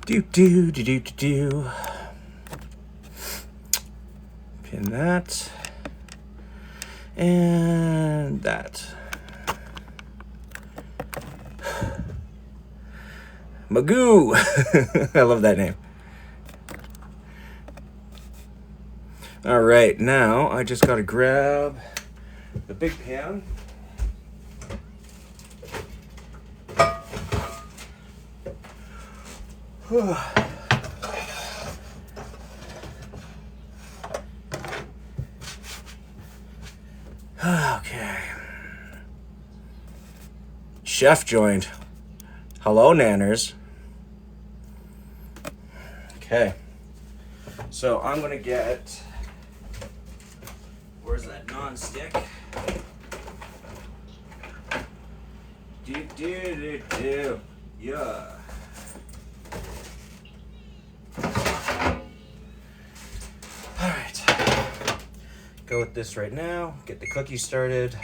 Do do do do do do. Pin that and that. Magoo. I love that name. All right, now I just gotta grab the big pan. Okay. Chef joined. Hello, Nanners. Okay. So I'm gonna get. Where's that non-stick? Do. Yeah. All right. Go with this right now. Get the cookies started.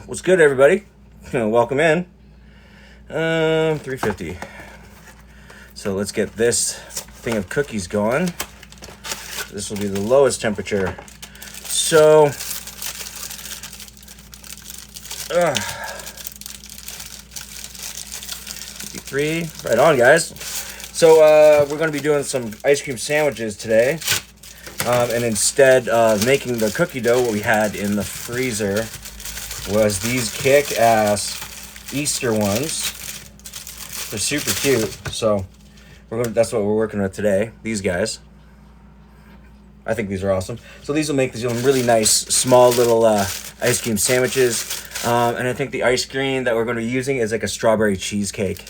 What's good, everybody? Welcome in. 350. So let's get this thing of cookies going. This will be the lowest temperature. So, 53. Right on, guys. So we're going to be doing some ice cream sandwiches today. And instead of making the cookie dough, what we had in the freezer was these kick-ass Easter ones. They're super cute, so that's what we're working with today. These guys, I think these are awesome. So these will make these really nice, small little ice cream sandwiches. And I think the ice cream that we're going to be using is like a strawberry cheesecake,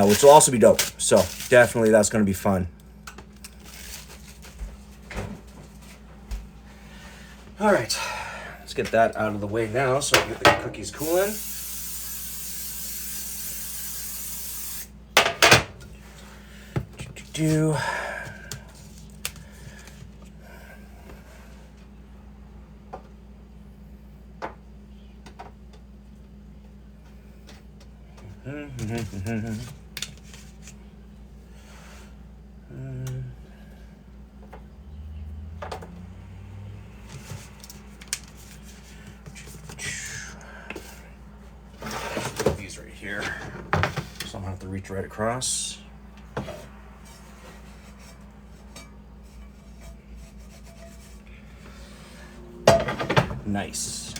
which will also be dope. So definitely that's going to be fun. All right, let's get that out of the way now so I can get the cookies cooling. Do. These right here, so I'm gonna have to reach right across. Nice.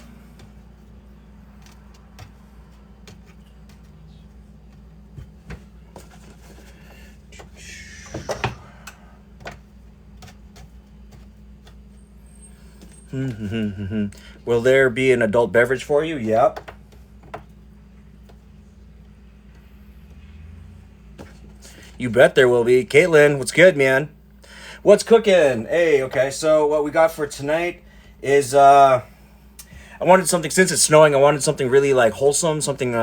Will there be an adult beverage for you? Yep. You bet there will be. Caitlin, what's good, man? What's cooking? Hey, okay, so what we got for tonight is I wanted something, since it's snowing, I wanted something really like wholesome, something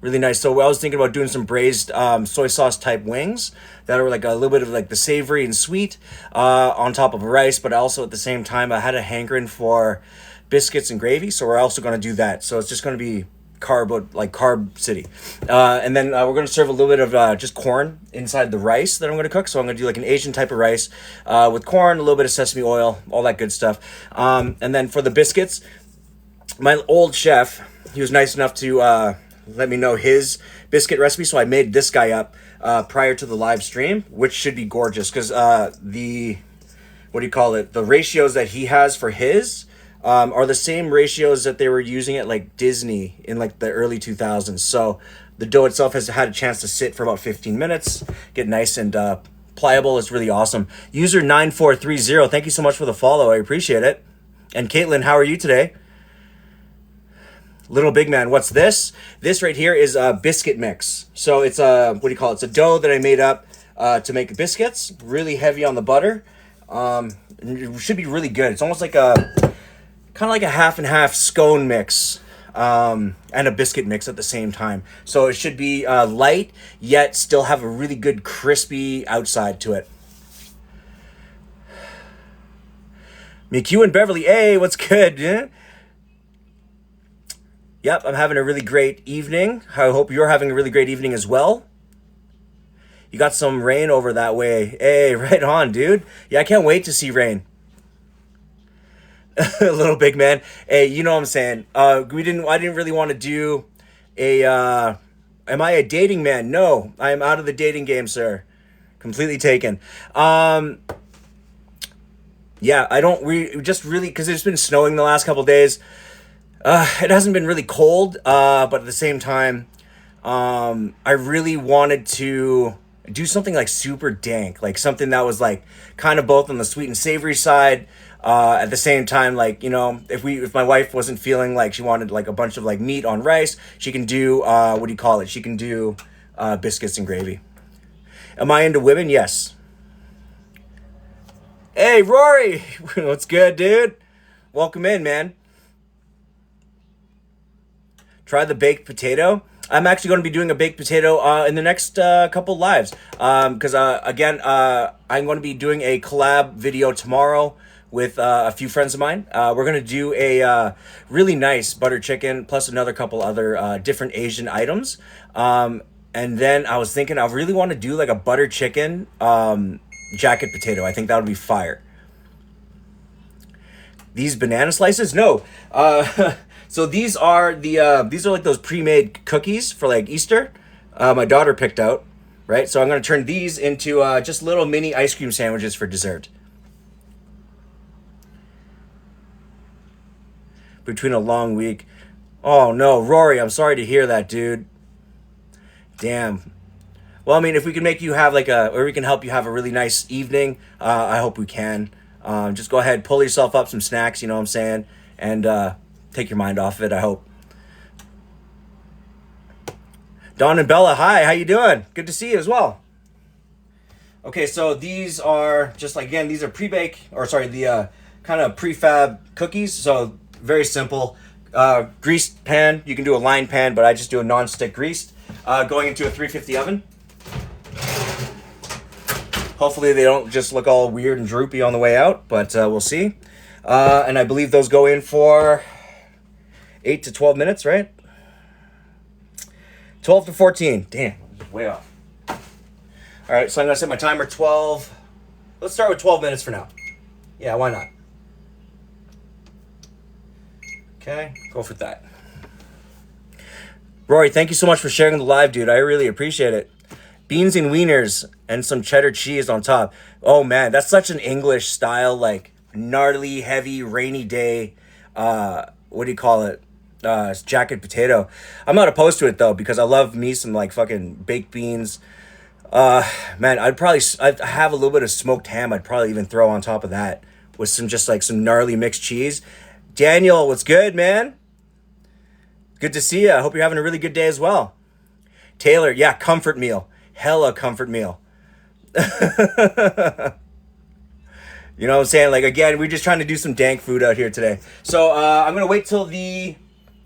really nice. So I was thinking about doing some braised soy sauce type wings that are like a little bit of like the savory and sweet on top of rice, but also at the same time I had a hankering for biscuits and gravy, so we're also going to do that. So it's just going to be carb city. And then we're going to serve a little bit of just corn inside the rice that I'm going to cook. So I'm going to do like an Asian type of rice with corn, a little bit of sesame oil, all that good stuff. And then for the biscuits, my old chef, he was nice enough to let me know his biscuit recipe. So I made this guy up prior to the live stream, which should be gorgeous because the ratios that he has for his are the same ratios that they were using at like Disney in like the early 2000s. So the dough itself has had a chance to sit for about 15 minutes, get nice and pliable. It's really awesome. User 9430, thank you so much for the follow. I appreciate it. And Caitlin, how are you today? Little big man, what's this? This right here is a biscuit mix. So it's it's a dough that I made up to make biscuits. Really heavy on the butter. It should be really good. It's almost like kind of like a half and half scone mix and a biscuit mix at the same time. So it should be light, yet still have a really good crispy outside to it. McHugh and Beverly, hey, what's good? Yeah? Yep, I'm having a really great evening. I hope you're having a really great evening as well. You got some rain over that way. Hey, right on, dude. Yeah, I can't wait to see rain. Little big man. Hey, you know what I'm saying? I didn't really want to do a am I a dating man? No, I am out of the dating game, sir. Completely taken. Yeah, I don't just really because it's been snowing the last couple days. It hasn't been really cold, but at the same time, I really wanted to do something like super dank, like something that was like kind of both on the sweet and savory side. At the same time, like, if my wife wasn't feeling like she wanted like a bunch of like meat on rice, she can do what do you call it? She can do biscuits and gravy. Am I into women? Yes. Hey, Rory, what's good, dude? Welcome in, man. Try the baked potato. I'm actually going to be doing a baked potato in the next couple lives. Because, again, I'm going to be doing a collab video tomorrow with a few friends of mine. We're going to do a really nice butter chicken plus another couple other different Asian items. And then I was thinking I really want to do like a butter chicken jacket potato. I think that would be fire. These banana slices? No. So these are like those pre-made cookies for like Easter. My daughter picked out, right? So I'm gonna turn these into just little mini ice cream sandwiches for dessert. Between a long week. Oh no, Rory, I'm sorry to hear that, dude. Damn. Well, I mean, if we can make you have or we can help you have a really nice evening, I hope we can. Just go ahead, pull yourself up some snacks, you know what I'm saying? And take your mind off of it, I hope. Dawn and Bella, hi, how you doing? Good to see you as well. Okay, so these are just like, again, these are the kind of prefab cookies. So very simple. Greased pan, you can do a lined pan, but I just do a non-stick greased. Going into a 350 oven. Hopefully they don't just look all weird and droopy on the way out, but we'll see. And I believe those go in for 8 to 12 minutes, right? 12 to 14. Damn, way off. All right, so I'm going to set my timer 12. Let's start with 12 minutes for now. Yeah, why not? Okay, go for that. Rory, thank you so much for sharing the live, dude. I really appreciate it. Beans and wieners and some cheddar cheese on top. Oh, man, that's such an English style, like, gnarly, heavy, rainy day, what do you call it? Jacket potato. I'm not opposed to it, though, because I love me some, like, fucking baked beans. Man, I'd have a little bit of smoked ham I'd probably even throw on top of that with some gnarly mixed cheese. Daniel, what's good, man? Good to see you. I hope you're having a really good day as well. Taylor, yeah, comfort meal. Hella comfort meal. You know what I'm saying? Like, again, we're just trying to do some dank food out here today. So I'm going to wait till the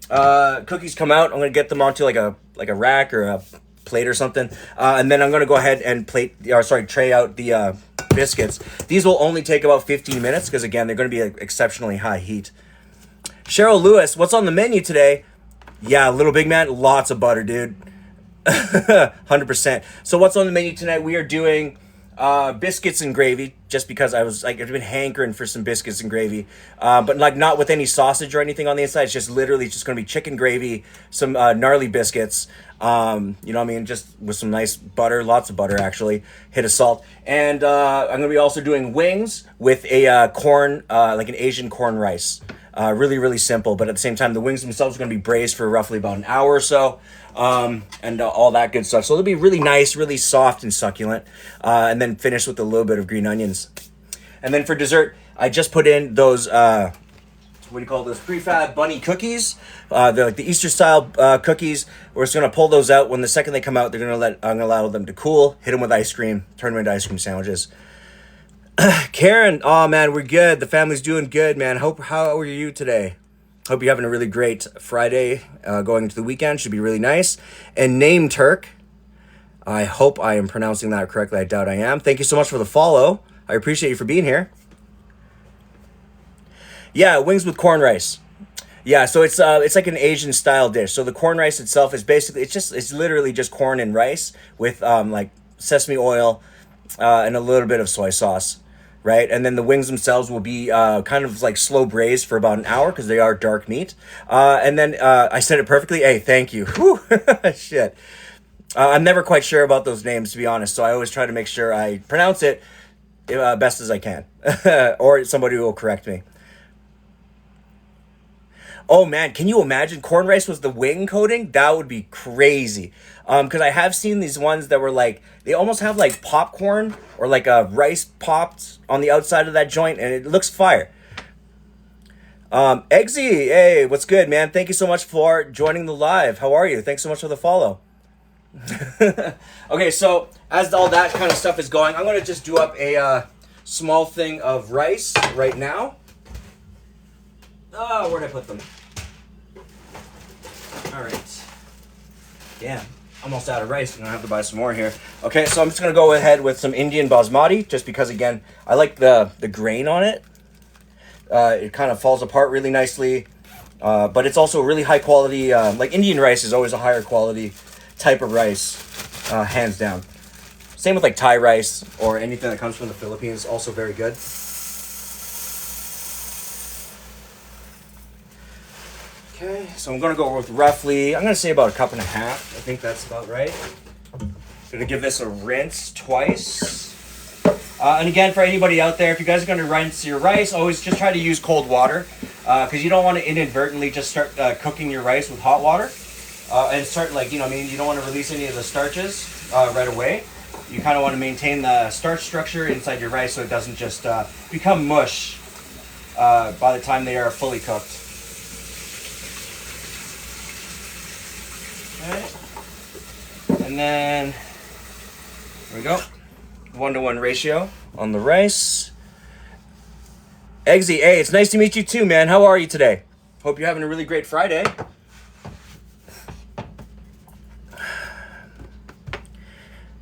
cookies come out. I'm going to get them onto like a rack or a plate or something. And then I'm going to go ahead and tray out the biscuits. These will only take about 15 minutes because, again, they're going to be like, exceptionally high heat. Cheryl Lewis, what's on the menu today? Yeah, little big man, lots of butter, dude. 100%. So what's on the menu tonight? We are doing biscuits and gravy, just because I've been hankering for some biscuits and gravy, but like not with any sausage or anything on the inside. It's just literally just going to be chicken gravy, some gnarly biscuits, you know what I mean, just with some nice butter, lots of butter actually, hit of salt. And I'm going to be also doing wings with a corn, like an Asian corn rice. Really, really simple, but at the same time, the wings themselves are going to be braised for roughly about an hour or so, and all that good stuff. So it'll be really nice, really soft and succulent, and then finish with a little bit of green onions. And then for dessert, I just put in those, what do you call those, prefab bunny cookies. They're like the Easter style cookies. We're just going to pull those out. When the second they come out, I'm going to allow them to cool, hit them with ice cream, turn them into ice cream sandwiches. Karen, oh man, we're good. The family's doing good, man. How are you today? Hope you're having a really great Friday going into the weekend. Should be really nice. And Name Turk, I hope I am pronouncing that correctly. I doubt I am. Thank you so much for the follow. I appreciate you for being here. Yeah, wings with corn rice. Yeah, so it's like an Asian style dish. So the corn rice itself is basically it's literally just corn and rice with like sesame oil and a little bit of soy sauce, right? And then the wings themselves will be kind of like slow braised for about an hour because they are dark meat. And then I said it perfectly. Hey, thank you. Whew. Shit. I'm never quite sure about those names, to be honest. So I always try to make sure I pronounce it best as I can, or somebody will correct me. Oh man, can you imagine corn rice was the wing coating? That would be crazy. Because I have seen these ones that were like they almost have like popcorn or like a rice popped on the outside of that joint, and it looks fire. Eggsy, hey, what's good, man? Thank you so much for joining the live. How are you? Thanks so much for the follow. Okay, so as all that kind of stuff is going, I'm gonna just do up a small thing of rice right now. Oh, where'd I put them? All right. Damn, almost out of rice. I'm gonna have to buy some more here. Okay, so I'm just gonna go ahead with some Indian basmati, just because again, I like the grain on it. It kind of falls apart really nicely, but it's also really high quality. Like Indian rice is always a higher quality type of rice, hands down. Same with like Thai rice or anything that comes from the Philippines, also very good. Okay, so I'm gonna go with roughly, I'm gonna say about a cup and a half. I think that's about right. Gonna give this a rinse twice. And again, for anybody out there, if you guys are gonna rinse your rice, always just try to use cold water, because you don't want to inadvertently just start cooking your rice with hot water, and start like, you know what I mean, you don't want to release any of the starches right away. You kind of want to maintain the starch structure inside your rice so it doesn't just become mush by the time they are fully cooked. Okay. And then, there we go. 1-to-1 ratio on the rice. Eggsy, hey, it's nice to meet you too, man. How are you today? Hope you're having a really great Friday.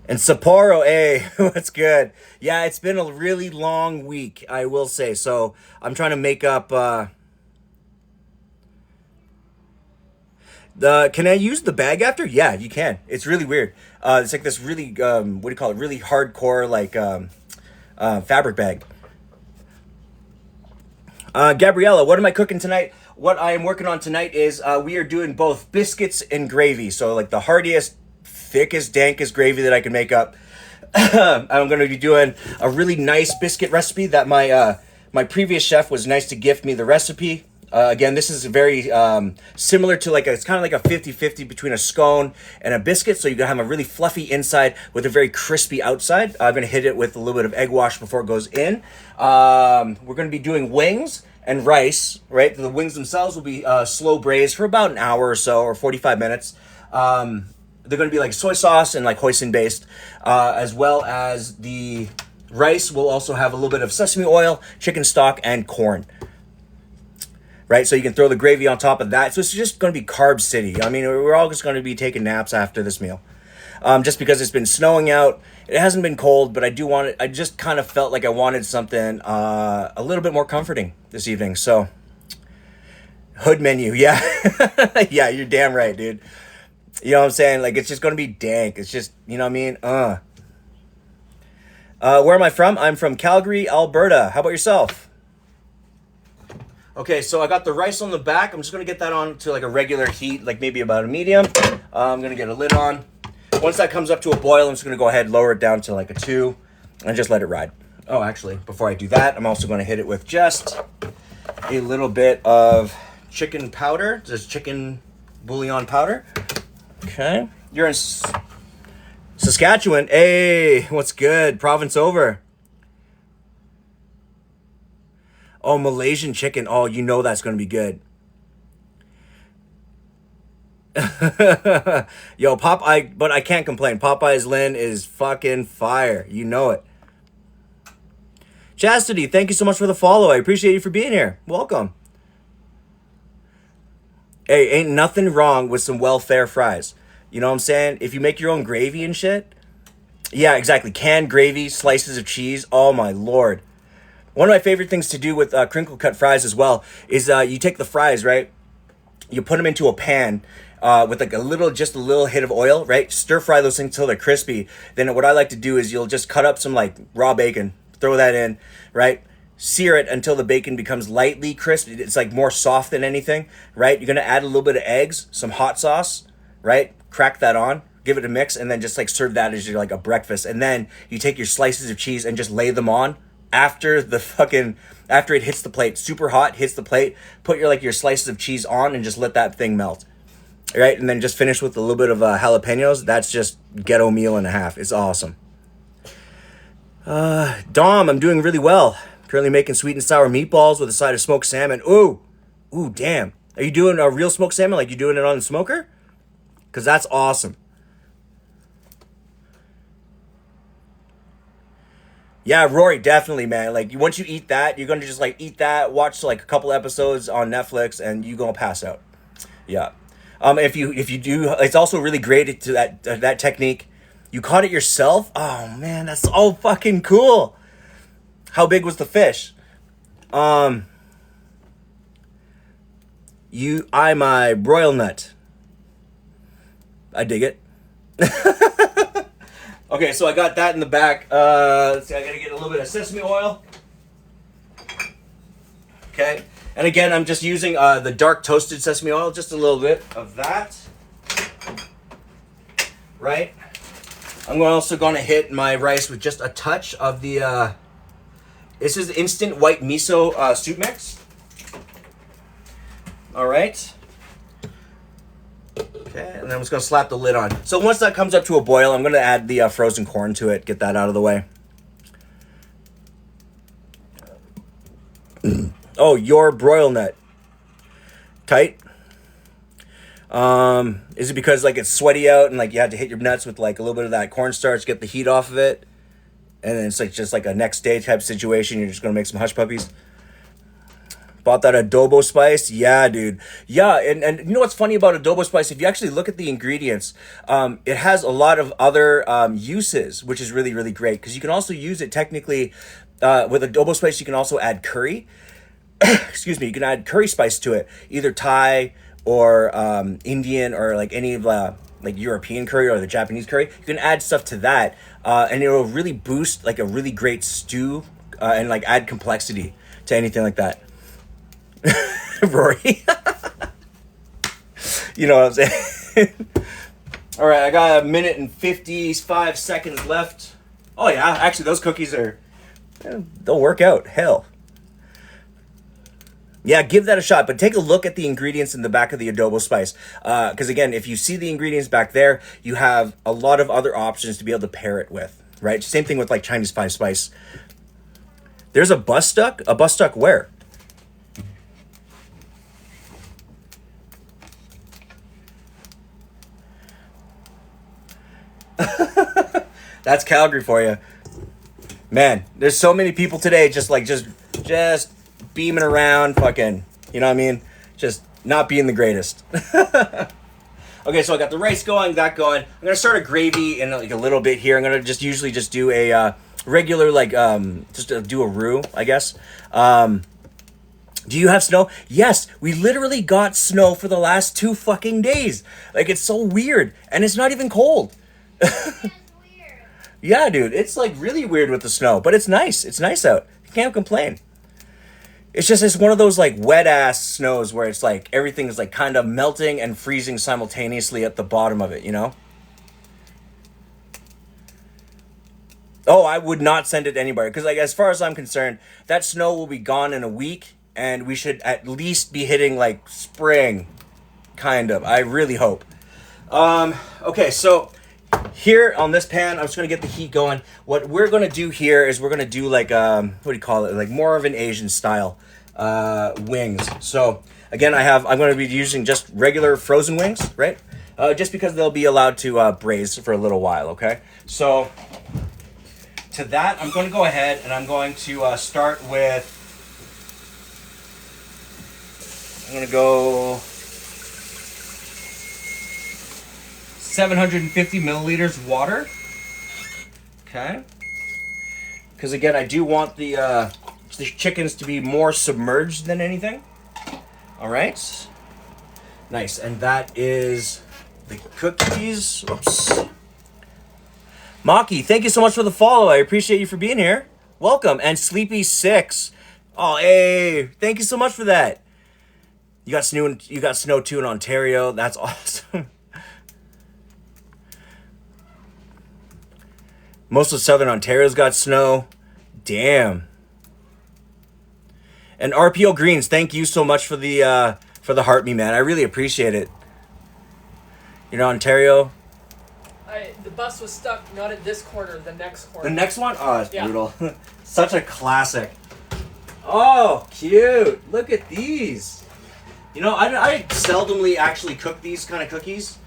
And Sapporo, hey, what's good? Yeah, it's been a really long week, I will say. So I'm trying to make up. Can I use the bag after? Yeah, you can. It's really weird. It's like this really, what do you call it? Really hardcore, like fabric bag. Gabriella, what am I cooking tonight? What I am working on tonight is we are doing both biscuits and gravy. So like the heartiest, thickest, dankest gravy that I can make up. I'm going to be doing a really nice biscuit recipe that my previous chef was nice to gift me the recipe. Again, this is very similar to it's kind of like a 50-50 between a scone and a biscuit. So you're going to have a really fluffy inside with a very crispy outside. I'm going to hit it with a little bit of egg wash before it goes in. We're going to be doing wings and rice, right? The wings themselves will be slow braised for about an hour or so, or 45 minutes. They're going to be like soy sauce and like hoisin based, as well as the rice will also have a little bit of sesame oil, chicken stock, and corn. Right, so you can throw the gravy on top of that. So it's just going to be carb city. I mean, we're all just going to be taking naps after this meal. Just because it's been snowing out. It hasn't been cold, but I do want it. I just kind of felt like I wanted something a little bit more comforting this evening. So, hood menu, yeah. Yeah, you're damn right, dude. You know what I'm saying? Like, it's just going to be dank. It's just, you know what I mean? Where am I from? I'm from Calgary, Alberta. How about yourself? Okay, so I got the rice on the back. I'm just going to get that on to like a regular heat, like maybe about a medium. I'm going to get a lid on. Once that comes up to a boil, I'm just going to go ahead and lower it down to like a 2 and just let it ride. Oh, actually, before I do that, I'm also going to hit it with just a little bit of chicken powder, just chicken bouillon powder. Okay. You're in Saskatchewan. Hey, what's good? Province over. Oh, Malaysian chicken. Oh, you know that's going to be good. Yo, Popeye, but I can't complain. Popeye's Lynn is fucking fire. You know it. Chastity, thank you so much for the follow. I appreciate you for being here. Welcome. Hey, ain't nothing wrong with some welfare fries. You know what I'm saying? If you make your own gravy and shit. Yeah, exactly. Canned gravy, slices of cheese. Oh, my Lord. One of my favorite things to do with crinkle cut fries as well is you take the fries, right? you put them into a pan with like just a little hit of oil, right? Stir fry those things until they're crispy. Then what I like to do is you'll just cut up some like raw bacon, throw that in, right? Sear it until the bacon becomes lightly crisp. It's like more soft than anything, right? You're gonna add a little bit of eggs, some hot sauce, right? Crack that on, give it a mix, and then just like serve that as your like a breakfast. And then you take your slices of cheese and just lay them on after it hits the plate, super hot, hits the plate. Put your slices of cheese on and just let that thing melt, right? And then just finish with a little bit of jalapenos. That's just ghetto meal and a half. It's awesome. Dom, I'm doing really well. Currently making sweet and sour meatballs with a side of smoked salmon. Ooh, damn. Are you doing a real smoked salmon? Like you doing it on the smoker? Because that's awesome. Yeah, Rory, definitely, man. Like once you eat that, you're gonna just like eat that, watch like a couple episodes on Netflix, and you gonna pass out. Yeah. If you do, it's also really great to that technique. You caught it yourself? Oh man, that's all fucking cool. How big was the fish? I'm a broil nut. I dig it. Okay, so I got that in the back. Let's see, I gotta get a little bit of sesame oil. Okay, and again, I'm just using the dark toasted sesame oil, just a little bit of that. Right? I'm also gonna hit my rice with just a touch of the, this is instant white miso soup mix. All right. Okay, and then I'm just gonna slap the lid on. So once that comes up to a boil, I'm gonna add the frozen corn to it, get that out of the way. Oh, your broil nut. Tight? Is it because like it's sweaty out and like you had to hit your nuts with like a little bit of that cornstarch, get the heat off of it? And then it's like just like a next day type situation. You're just gonna make some hush puppies. Bought that adobo spice. Yeah, dude. Yeah, and you know what's funny about adobo spice? If you actually look at the ingredients, it has a lot of other uses, which is really, really great. Because you can also use it technically, with adobo spice, you can also add curry. Excuse me, you can add curry spice to it. Either Thai or Indian or like any of like European curry or the Japanese curry. You can add stuff to that, and it will really boost like a really great stew and like add complexity to anything like that. Rory. You know what I'm saying? All right, I got 1 minute and 55 seconds left. Oh yeah, actually those cookies they'll work out. Hell. Yeah, give that a shot, but take a look at the ingredients in the back of the adobo spice. Because again, if you see the ingredients back there, you have a lot of other options to be able to pair it with, right? Same thing with like Chinese 5-spice. There's a bus duck? A bus duck where? That's Calgary for you. Man, there's so many people today just beaming around, fucking, you know what I mean? Just not being the greatest. Okay, so I got the rice going, that going. I'm gonna start a gravy in like a little bit here. I'm gonna usually do a regular do a roux, I guess. Do you have snow? Yes, we literally got snow for the last 2 fucking days. Like it's so weird, and it's not even cold. Yeah, dude, it's like really weird with the snow, but it's nice. It's nice out. You can't complain. It's one of those like wet ass snows where it's like everything is like kind of melting and freezing simultaneously at the bottom of it, you know? Oh, I would not send it to anybody because like as far as I'm concerned, that snow will be gone in a week and we should at least be hitting like spring, kind of. I really hope. Okay, so here on this pan, I'm just gonna get the heat going. What we're gonna do here is we're gonna do like what do you call it? Like more of an Asian style wings. So again, I'm gonna be using just regular frozen wings, right? Just because they'll be allowed to braise for a little while. Okay. So to that, I'm going to go ahead and I'm going to start with. I'm gonna go 750 milliliters water. Okay. Because again, I do want the chickens to be more submerged than anything. All right. Nice, and that is the cookies. Oops. Maki, thank you so much for the follow. I appreciate you for being here. Welcome. And Sleepy6. Oh, hey, thank you so much for that. You got snow too in Ontario. That's awesome. Most of southern Ontario's got snow. Damn. And RPO Greens, thank you so much for the heart me, man. I really appreciate it. You know, Ontario. The bus was stuck not at this corner, the next corner. The next one? Oh, it's brutal. Such a classic. Oh, cute. Look at these. You know, I seldomly actually cook these kind of cookies,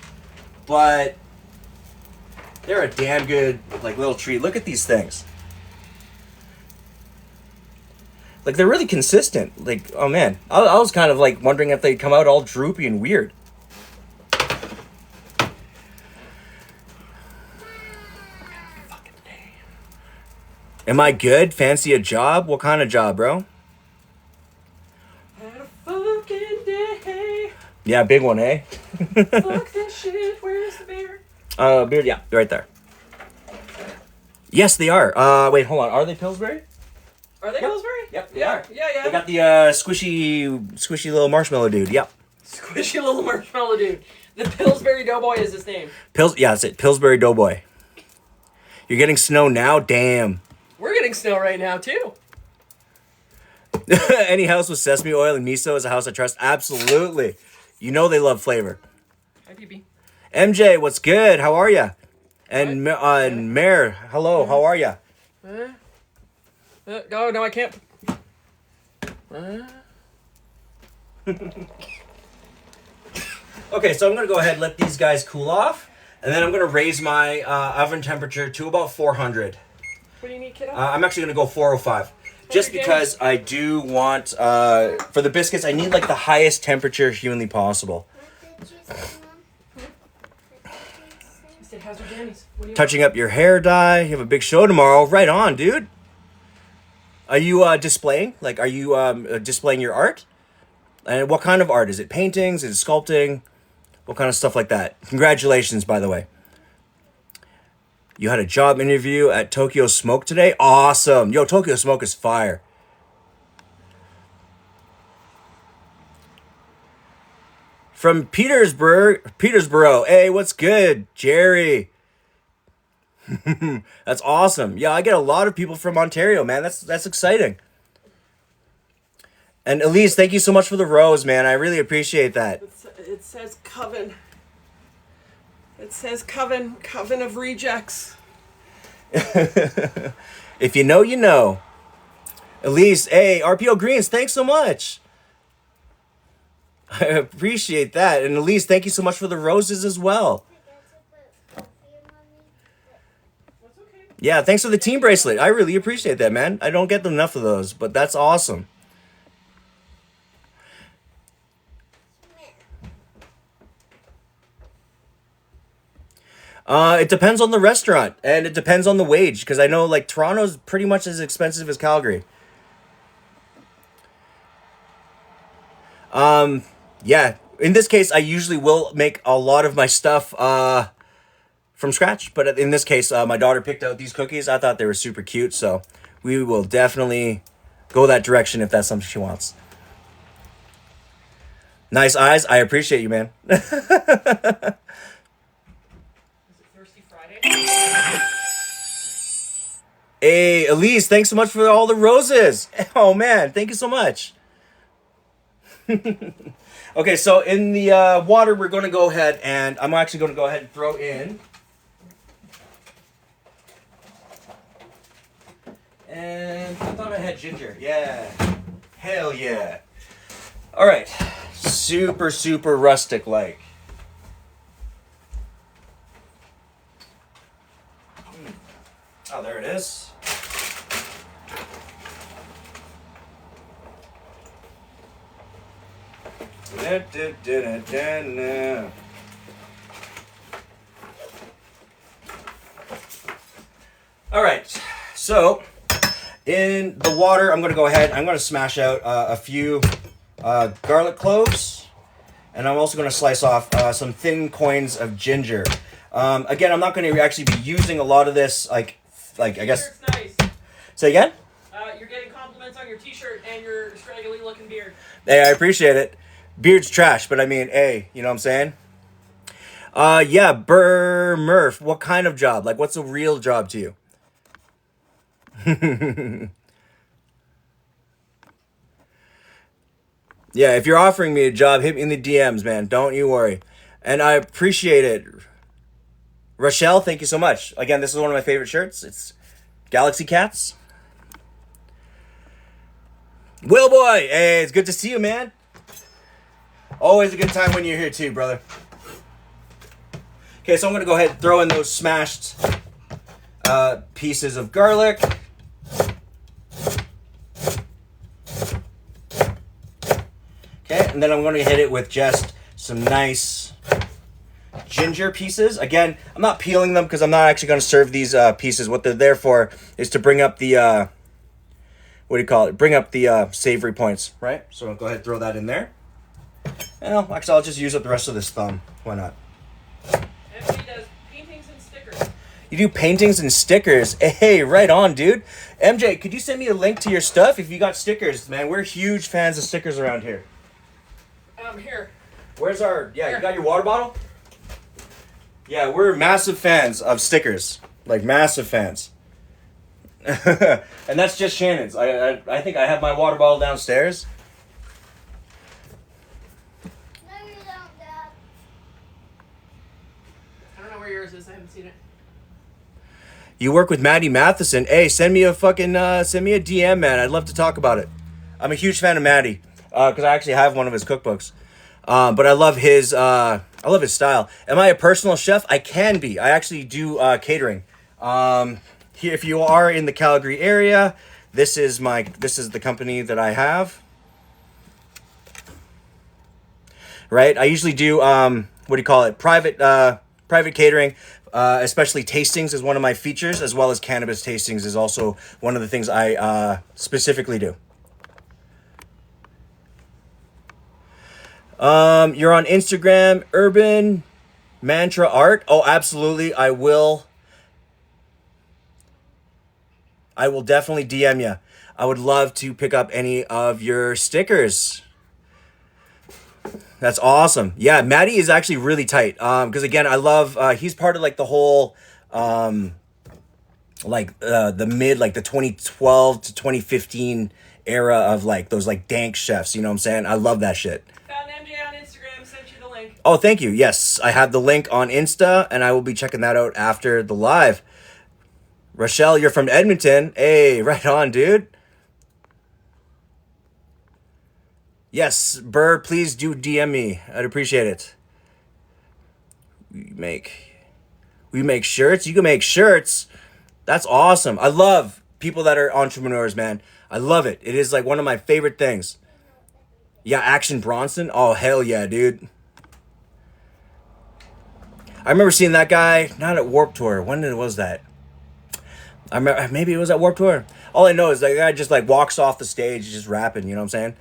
but they're a damn good, like, little treat. Look at these things. Like, they're really consistent. Like, oh man. I was kind of like wondering if they'd come out all droopy and weird. Am I good? Fancy a job? What kind of job, bro? Had a fucking day. Yeah, big one, eh? Fuck this shit. Where's the beer? Beer, yeah, right there. Yes, they are. Wait, hold on. Are they Pillsbury? Are they Pillsbury? Yep, they are. Yeah. They got the squishy little marshmallow dude. Yep. Squishy little marshmallow dude. The Pillsbury Doughboy is his name. Yeah, that's it. Pillsbury Doughboy. You're getting snow now? Damn. We're getting snow right now, too. Any house with sesame oil and miso is a house I trust. Absolutely. You know they love flavor. Hi, BB. MJ, what's good? How are ya? And Mare, hello. How are ya? No, I can't. Okay, so I'm going to go ahead and let these guys cool off. And then I'm going to raise my oven temperature to about 400. What do you need, kiddo? I'm actually going to go 405. Just because I do want, for the biscuits, I need like the highest temperature humanly possible. Touching up your hair dye. You have a big show tomorrow. Right on, dude. Are you displaying? Like, are you displaying your art? And what kind of art? Is it paintings? Is it sculpting? What kind of stuff like that? Congratulations, by the way. You had a job interview at Tokyo Smoke today? Awesome. Yo, Tokyo Smoke is fire. From Petersboro. Hey, what's good, Jerry? That's awesome. Yeah, I get a lot of people from Ontario, man. That's exciting. And Elise, thank you so much for the rose, man. I really appreciate that. It says coven. It says coven of rejects. If you know, you know. Elise, hey, RPO Greens, thanks so much. I appreciate that. And Elise, thank you so much for the roses as well. Yeah, thanks for the team bracelet. I really appreciate that, man. I don't get enough of those, but that's awesome. It depends on the restaurant, and it depends on the wage, because I know, like, Toronto's pretty much as expensive as Calgary. Yeah, in this case, I usually will make a lot of my stuff, from scratch, but in this case, my daughter picked out these cookies. I thought they were super cute, so we will definitely go that direction if that's something she wants. Nice eyes. I appreciate you, man. Hey, Elise, thanks so much for all the roses. Oh, man, thank you so much. Okay, so in the water, we're going to go ahead and I'm actually going to go ahead and throw in. And I thought I had ginger. Yeah. Hell yeah. All right. Super, super rustic like. Oh, there it is. All right, so in the water, I'm going to go ahead. I'm going to smash out a few garlic cloves, And I'm also going to slice off some thin coins of ginger. Again, I'm not going to actually be using a lot of this, like I guess. T-shirt's nice. Say again? You're getting compliments on your T-shirt and your scraggly looking beard. Hey, I appreciate it. Beard's trash, but I mean, hey, you know what I'm saying? Yeah, Burr Murph, what kind of job? Like, what's a real job to you? Yeah, if you're offering me a job, hit me in the DMs, man. Don't you worry. And I appreciate it. Rochelle, thank you so much. Again, this is one of my favorite shirts. It's Galaxy Cats. Will Boy, hey, it's good to see you, man. Always a good time when you're here too, brother. Okay, so I'm going to go ahead and throw in those smashed pieces of garlic. Okay, and then I'm going to hit it with just some nice ginger pieces. Again, I'm not peeling them because I'm not actually going to serve these pieces. What they're there for is to bring up the, what do you call it? Bring up the savory points, right? So I'll go ahead and throw that in there. Well, actually, I'll just use up the rest of this thumb. Why not? MJ does paintings and stickers. You do paintings and stickers. Hey, right on, dude. MJ, could you send me a link to your stuff if you got stickers, man? We're huge fans of stickers around here. Here. Where's our... Yeah, Here. you got your water bottle? Yeah, we're massive fans of stickers. Like, massive fans. And that's just Shannon's. I think I have my water bottle downstairs. No, you don't, Dad. I don't know where yours is. I haven't seen it. You work with Maddie Matheson. Hey, send me a DM, man. I'd love to talk about it. I'm a huge fan of Maddie because I actually have one of his cookbooks. But I love his style. Am I a personal chef? I can be. I actually do catering. Here, if you are in the Calgary area, this is the company that I have. Right? I usually do what do you call it? Private catering. Especially tastings is one of my features, as well as cannabis tastings is also one of the things I specifically do. You're on Instagram, Urban Mantra Art. Oh, absolutely. I will definitely DM you. I would love to pick up any of your stickers. That's awesome. Yeah, Maddie is actually really tight. Because again, I love, he's part of like the whole, the mid, like the 2012 to 2015 era of like those like dank chefs. You know what I'm saying? I love that shit. Found MJ on Instagram. Sent you the link. Oh, thank you. Yes, I have the link on Insta, and I will be checking that out after the live. Rochelle, you're from Edmonton. Hey, right on, dude. Yes, Burr, please do DM me. I'd appreciate it. We make shirts. You can make shirts. That's awesome. I love people that are entrepreneurs, man. I love it. It is like one of my favorite things. Yeah, Action Bronson. Oh, hell yeah, dude. I remember seeing that guy, not at Warped Tour. When was that? I remember, maybe it was at Warped Tour. All I know is that guy just like walks off the stage just rapping, you know what I'm saying?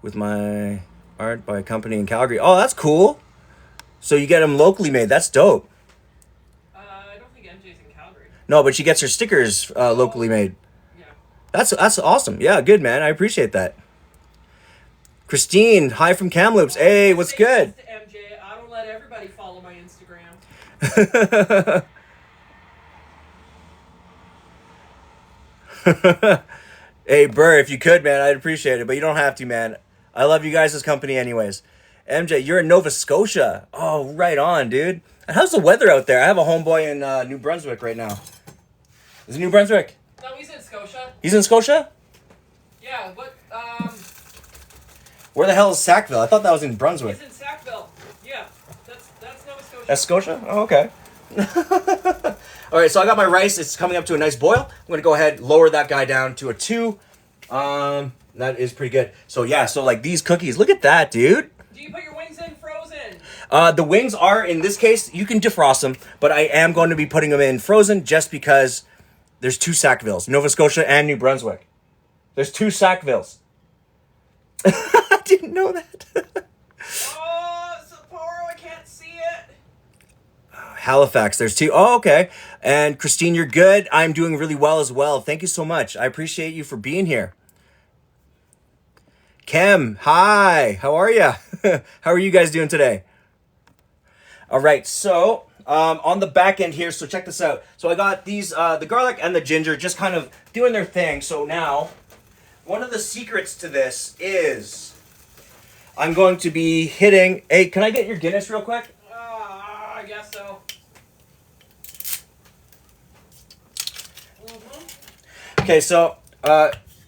With my art by a company in Calgary. Oh, that's cool. So you get them locally made. That's dope. I don't think MJ's in Calgary. No, but she gets her stickers locally made. Yeah. That's awesome. Yeah, good, man. I appreciate that. Christine, hi from Kamloops. Hey, what's Say good? this to MJ, I don't let everybody follow my Instagram. Hey, Burr, if you could, man, I'd appreciate it. But you don't have to, man. I love you guys' company anyways. MJ, you're in Nova Scotia. Oh, right on, dude. And how's the weather out there? I have a homeboy in New Brunswick right now. Is it New Brunswick? No, he's in Scotia. He's in Scotia? Yeah, what? Where the hell is Sackville? I thought that was in Brunswick. He's in Sackville. Yeah, that's Nova Scotia. That's Scotia? Oh, okay. All right, so I got my rice. It's coming up to a nice boil. I'm going to go ahead, lower that guy down to a 2. That is pretty good. So, yeah, so like these cookies. Look at that, dude. Do you put your wings in frozen? The wings are, in this case, you can defrost them, but I am going to be putting them in frozen just because there's 2 Sackvilles, Nova Scotia and New Brunswick. There's 2 Sackvilles. I didn't know that. Oh, Sapporo, I can't see it. Halifax, there's 2. Oh, okay. And Christine, you're good. I'm doing really well as well. Thank you so much. I appreciate you for being here. Kim, hi. How are you? How are you guys doing today? All right, so on the back end here, so check this out. So I got these, the garlic and the ginger just kind of doing their thing. So now, one of the secrets to this is I'm going to be hitting... Hey, can I get your Guinness real quick? I guess so. Okay, so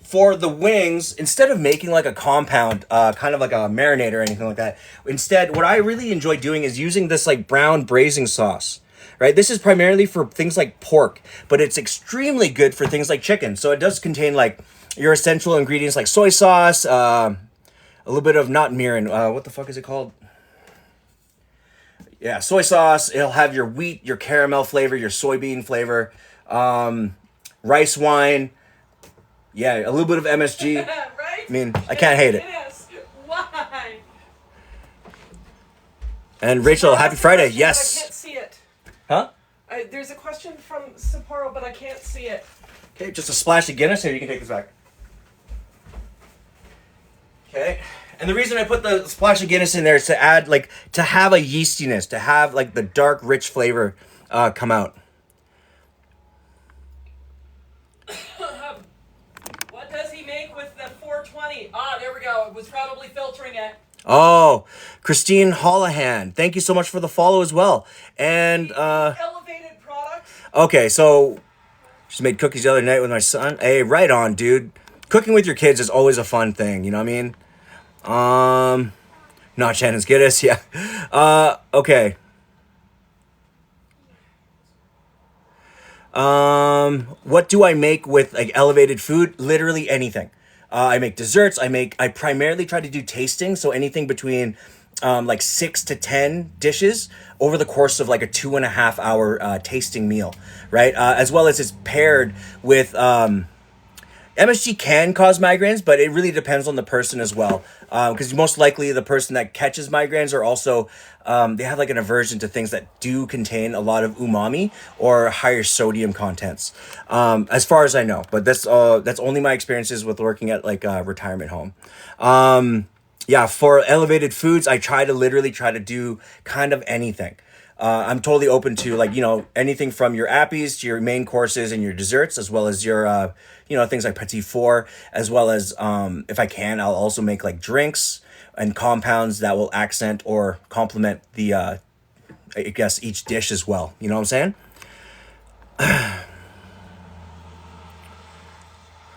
for the wings, instead of making like a compound, kind of like a marinade or anything like that, instead, what I really enjoy doing is using this like brown braising sauce, right? This is primarily for things like pork, but it's extremely good for things like chicken. So it does contain like your essential ingredients like soy sauce, a little bit of, not mirin, what the fuck is it called? Yeah, soy sauce. It'll have your wheat, your caramel flavor, your soybean flavor, rice wine. Yeah, a little bit of MSG. Right? I mean, I can't hate it. Yes. Why? And Rachel, happy Friday. I can't Yes. see it. Huh? There's a question from Sapporo, but I can't see it. Okay, just a splash of Guinness. Here, you can take this back. Okay. And the reason I put the splash of Guinness in there is to add, like, to have a yeastiness, to have, like, the dark, rich flavor come out. What does he make with the 420? Ah, there we go. It was probably filtering it. Oh, Christine Hollahan. Thank you so much for the follow as well. And, Elevated products. okay, so just made cookies the other night with my son. Hey, right on, dude. Cooking with your kids is always a fun thing, you know what I mean? Not Shannon's Guinness, yeah. Okay. What do I make with like elevated food? Literally anything. I make desserts. I primarily try to do tasting. So anything between, like 6 to 10 dishes over the course of like a 2.5 hour, tasting meal, right? As well as it's paired with, MSG can cause migraines, but it really depends on the person as well. Because most likely the person that catches migraines are also, they have like an aversion to things that do contain a lot of umami or higher sodium contents, as far as I know. But that's only my experiences with working at like a retirement home. Yeah, for elevated foods, I literally try to do kind of anything. I'm totally open to like, anything from your appies to your main courses and your desserts, as well as your, things like petit four, as well as, if I can, I'll also make like drinks and compounds that will accent or complement the, I guess, each dish as well. You know what I'm saying?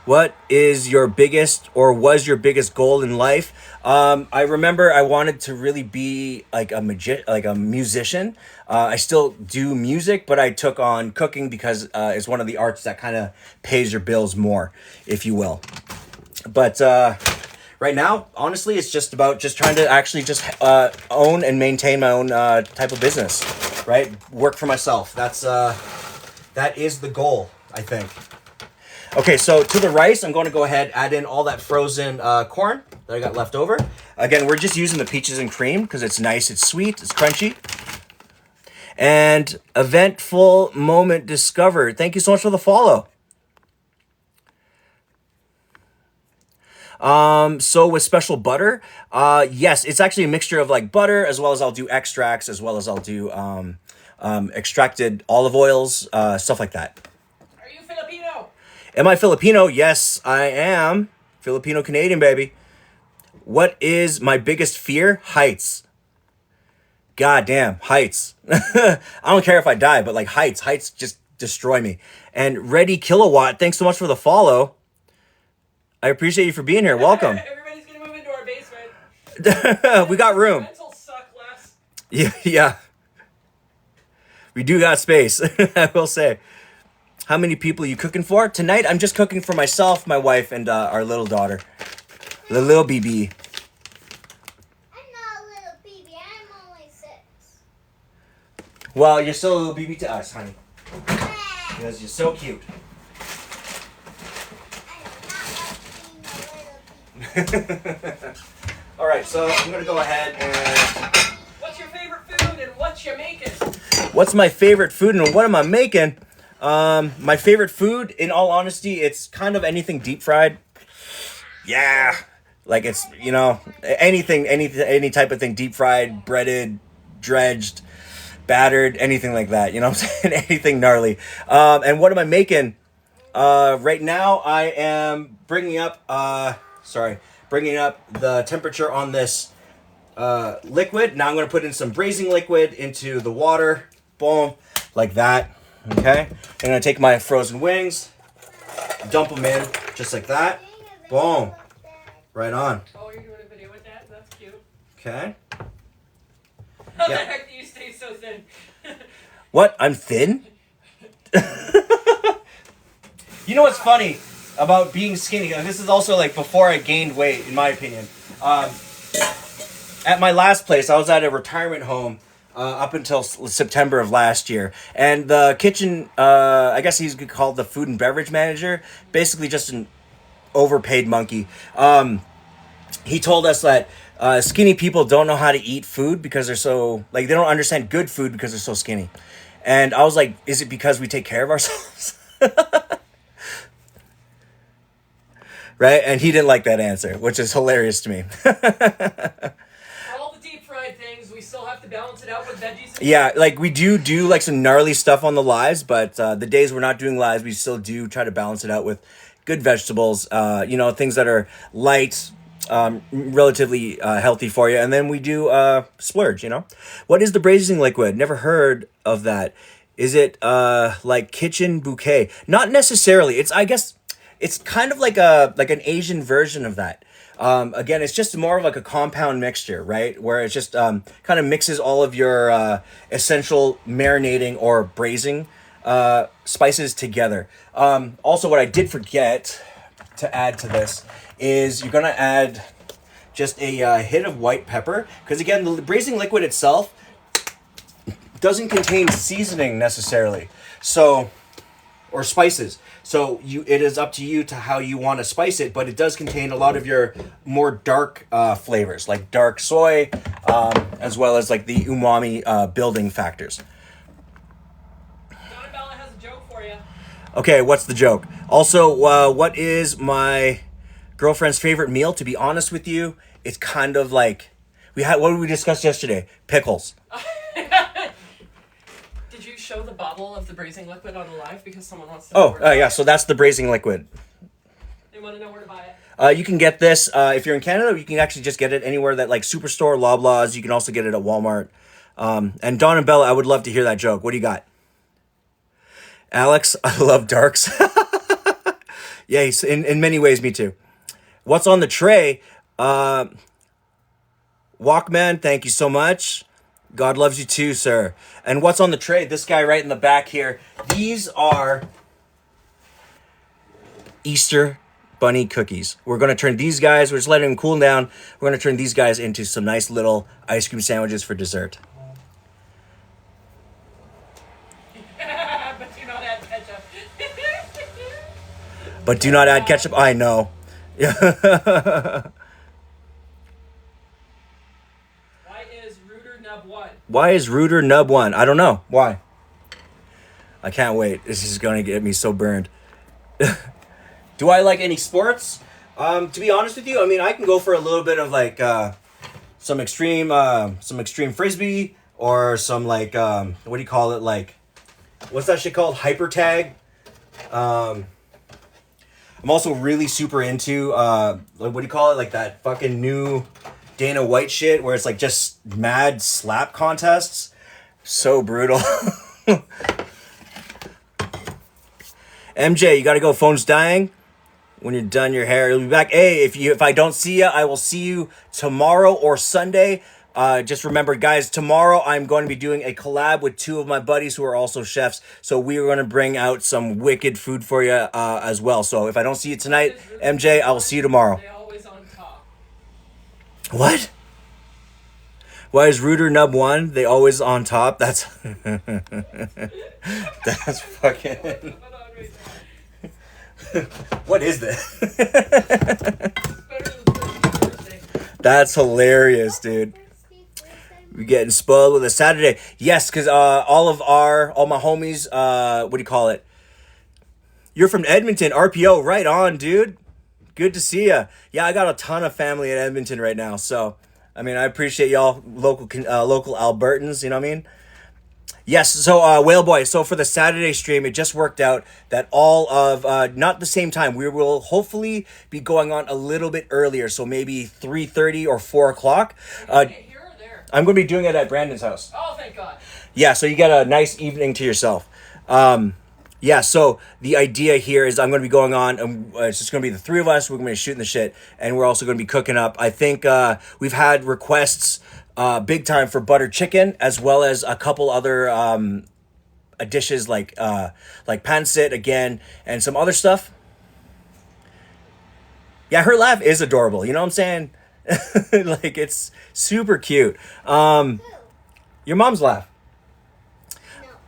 What is your biggest or was your biggest goal in life? I remember I wanted to really be like a musician. I still do music, but I took on cooking because it's one of the arts that kind of pays your bills more, if you will. But right now, honestly, it's just about just trying to actually just own and maintain my own type of business, right? Work for myself. That is the goal, I think. Okay, so to the rice, I'm going to go ahead, add in all that frozen corn that I got left over. Again, we're just using the peaches and cream because it's nice, it's sweet, it's crunchy. And eventful moment discovered. Thank you so much for the follow. So with special butter, yes, it's actually a mixture of like butter, as well as I'll do extracts, as well as I'll do extracted olive oils, stuff like that. Are you Filipino? Am I Filipino? Yes, I am. Filipino-Canadian, baby. What is my biggest fear? Heights. God damn, heights. I don't care if I die, but like heights just destroy me. And Ready Kilowatt, thanks so much for the follow. I appreciate you for being here. Welcome. Everybody's gonna move into our basement. We got room. Rentals suck less. Yeah. We do got space, I will say. How many people are you cooking for? Tonight, I'm just cooking for myself, my wife, and our little daughter. The little BB. I'm not a little baby. I'm only 6. Well, you're still a little BB to us, honey. Because you're so cute. I am not like All right, so I'm gonna go ahead and. What's your favorite food and what you making? What's my favorite food and what am I making? My favorite food, in all honesty, it's kind of anything deep fried. Yeah, like it's anything, any type of thing, deep fried, breaded, dredged, battered, anything like that. You know what I'm saying? Anything gnarly. And what am I making? Right now I am bringing up the temperature on this liquid. Now I'm going to put in some braising liquid into the water. Boom, like that. Okay. I'm going to take my frozen wings, dump them in just like that. Boom. Right on. Oh, you're doing a video with that? That's cute. Okay. How Yeah. the heck do you stay so thin? What? I'm thin? You know what's funny about being skinny? And this is also like before I gained weight, in my opinion. At my last place, I was at a retirement home up until September of last year. And the kitchen, I guess he's called the food and beverage manager, basically just an overpaid monkey. He told us that skinny people don't know how to eat food because they're so, like, they don't understand good food because they're so skinny. And I was like, is it because we take care of ourselves? Right? And he didn't like that answer, which is hilarious to me. For all the deep fried things, we still have to balance it out with veggies. And Yeah, like we do like some gnarly stuff on the lives, but the days we're not doing lives, we still do try to balance it out with good vegetables, things that are light, relatively healthy for you. And then we do splurge, What is the braising liquid? Never heard of that. Is it like kitchen bouquet? Not necessarily. I guess it's kind of like an Asian version of that. Again, it's just more of like a compound mixture, right? Where it just kind of mixes all of your essential marinating or braising spices together. Also, what I did forget to add to this is you're going to add just a hit of white pepper. Because again, the braising liquid itself doesn't contain seasoning necessarily. Or spices. So it is up to you to how you want to spice it, but it does contain a lot of your more dark flavors, like dark soy, as well as like the umami building factors. Donna Bella has a joke for you. Okay, what's the joke? Also, what is my girlfriend's favorite meal? To be honest with you, it's kind of like what did we discuss yesterday? Pickles. Did you show the bottle of the braising liquid on the live because someone wants to know where to buy Yeah, it? so that's the braising liquid. They want to know where to buy it. You can get this if you're in Canada. You can actually just get it anywhere that like Superstore, Loblaws. You can also get it at Walmart. And Dawn and Bella, I would love to hear that joke. What do you got? Alex, I love darks. Yeah, in many ways, me too. What's on the tray? Walkman, thank you so much. God loves you too, sir. And what's on the tray? This guy right in the back here. These are Easter bunny cookies. We're going to turn these guys, we're just letting them cool down. We're going to turn these guys into some nice little ice cream sandwiches for dessert. But do not add ketchup. But do not add ketchup. I know. Why is Rooter Nub 1? Why is Rooter Nub 1? I don't know. Why? I can't wait. This is going to get me so burned. Do I like any sports? To be honest with you, I mean, I can go for a little bit of like some extreme frisbee or some like what do you call it? Like, what's that shit called? Hyper tag. I'm also really super into like, what do you call it? Like that fucking new Dana White shit where it's like just mad slap contests. So brutal. MJ, you gotta go. Phone's dying. When you're done your hair, you'll be back. Hey, if I don't see you, I will see you tomorrow or Sunday. Just remember, guys, tomorrow I'm going to be doing a collab with two of my buddies who are also chefs. So we are going to bring out some wicked food for you as well. So if I don't see you tonight, MJ, I will see you tomorrow. They always on top. What? Why is Rooter Nub 1? They always on top? That's that's fucking... Hold on, wait. What is this? It's better than the first That's hilarious, dude. We're getting spoiled with a Saturday. Yes, because all my homies, what do you call it? You're from Edmonton, RPO, right on, dude. Good to see ya. Yeah, I got a ton of family in Edmonton right now, so I mean, I appreciate y'all, local Albertans. You know what I mean? Yes. So, Whale Boy. So for the Saturday stream, it just worked out that all of not the same time. We will hopefully be going on a little bit earlier, so maybe 3:30 or 4 o'clock. Here or there? I'm going to be doing it at Brandon's house. Oh, thank God. Yeah, so you get a nice evening to yourself. Yeah, so the idea here is I'm going to be going on, and it's just going to be the three of us. We're going to be shooting the shit, and we're also going to be cooking up. I think we've had requests big time for butter chicken, as well as a couple other dishes like pancit again, and some other stuff. Yeah, her laugh is adorable. You know what I'm saying? Like, it's super cute. Your mom's laugh.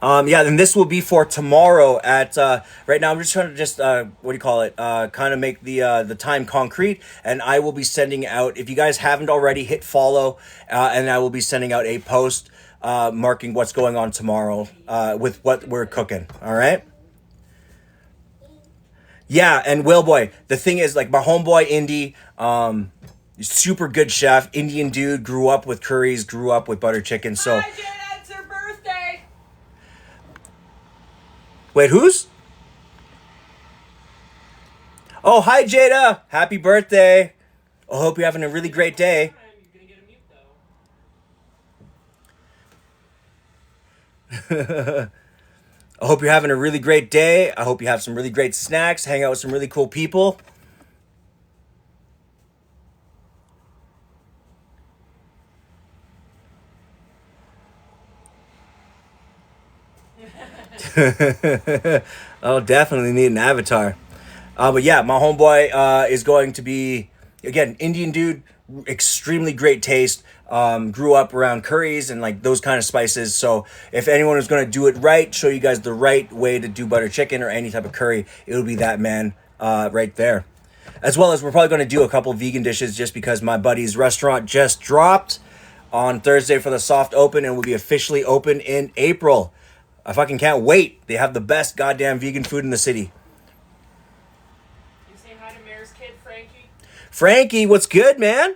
Yeah, and this will be for tomorrow at, right now I'm just trying to what do you call it, kind of make the time concrete, and I will be sending out, if you guys haven't already, hit follow, and I will be sending out a post, marking what's going on tomorrow, with what we're cooking, alright? Yeah, and Will Boy, the thing is, like, my homeboy, Indy, super good chef, Indian dude, grew up with curries, grew up with butter chicken, so... Hi, Jada, it's her birthday. Wait, whose? Oh, hi, Jada. Happy birthday. I hope you're having a really great day. You're gonna get a mute, though. I hope you're having a really great day. I hope you have some really great snacks, hang out with some really cool people. I'll definitely need an avatar. But yeah, my homeboy is going to be, again, Indian dude, extremely great taste. Grew up around curries and like those kind of spices. So if anyone is going to do it right, show you guys the right way to do butter chicken or any type of curry, it would be that man right there. As well as we're probably going to do a couple vegan dishes just because my buddy's restaurant just dropped on Thursday for the soft open and will be officially open in April. I fucking can't wait. They have the best goddamn vegan food in the city. You say hi to Mayor's kid, Frankie? Frankie, what's good, man?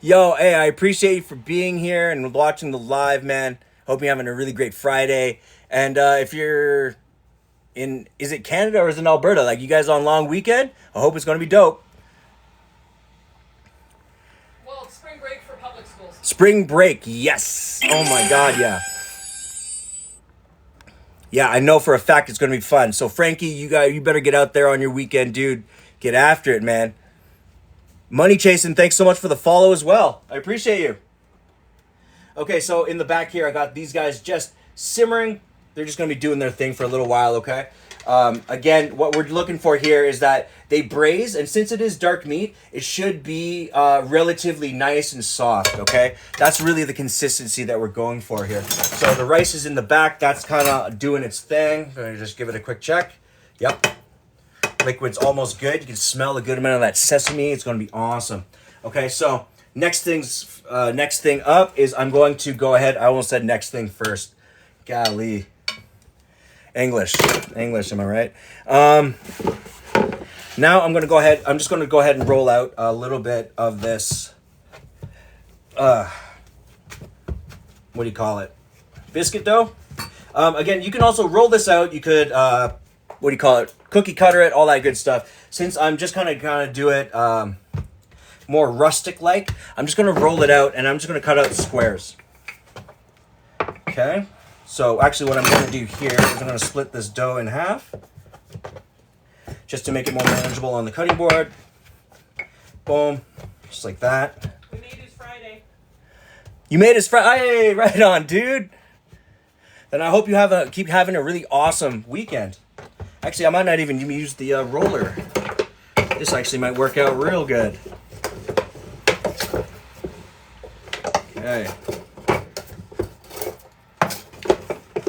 Yo, hey, I appreciate you for being here and watching the live, man. Hope you're having a really great Friday. And if you're in, is it Canada or is it Alberta? Like, you guys on long weekend? I hope it's going to be dope. Well, it's spring break for public schools. Spring break, yes. Oh my God, yeah. Yeah, I know for a fact it's going to be fun. So Frankie, you better get out there on your weekend, dude. Get after it, man. Money Chasing, thanks so much for the follow as well. I appreciate you. Okay, so in the back here, I got these guys just simmering. They're just going to be doing their thing for a little while, okay? Again, what we're looking for here is that they braise, and since it is dark meat, it should be relatively nice and soft, okay? That's really the consistency that we're going for here. So the rice is in the back. That's kind of doing its thing. I'm going to just give it a quick check. Yep. Liquid's almost good. You can smell a good amount of that sesame. It's going to be awesome. Okay, so next thing up is I'm going to go ahead. I almost said next thing first. Golly. English, am I right? Now I'm just going to go ahead and roll out a little bit of this, what do you call it? Biscuit dough. Again, you can also roll this out. You could, what do you call it? Cookie cutter it, all that good stuff. Since I'm just kind of do it more rustic like, I'm just going to roll it out and I'm just going to cut out squares. Okay. So actually what I'm going to do here is I'm going to split this dough in half just to make it more manageable on the cutting board. Boom. Just like that. We made his Friday. You made his Friday. Right on, dude. Then I hope you keep having a really awesome weekend. Actually, I might not even use the roller. This actually might work out real good. Okay.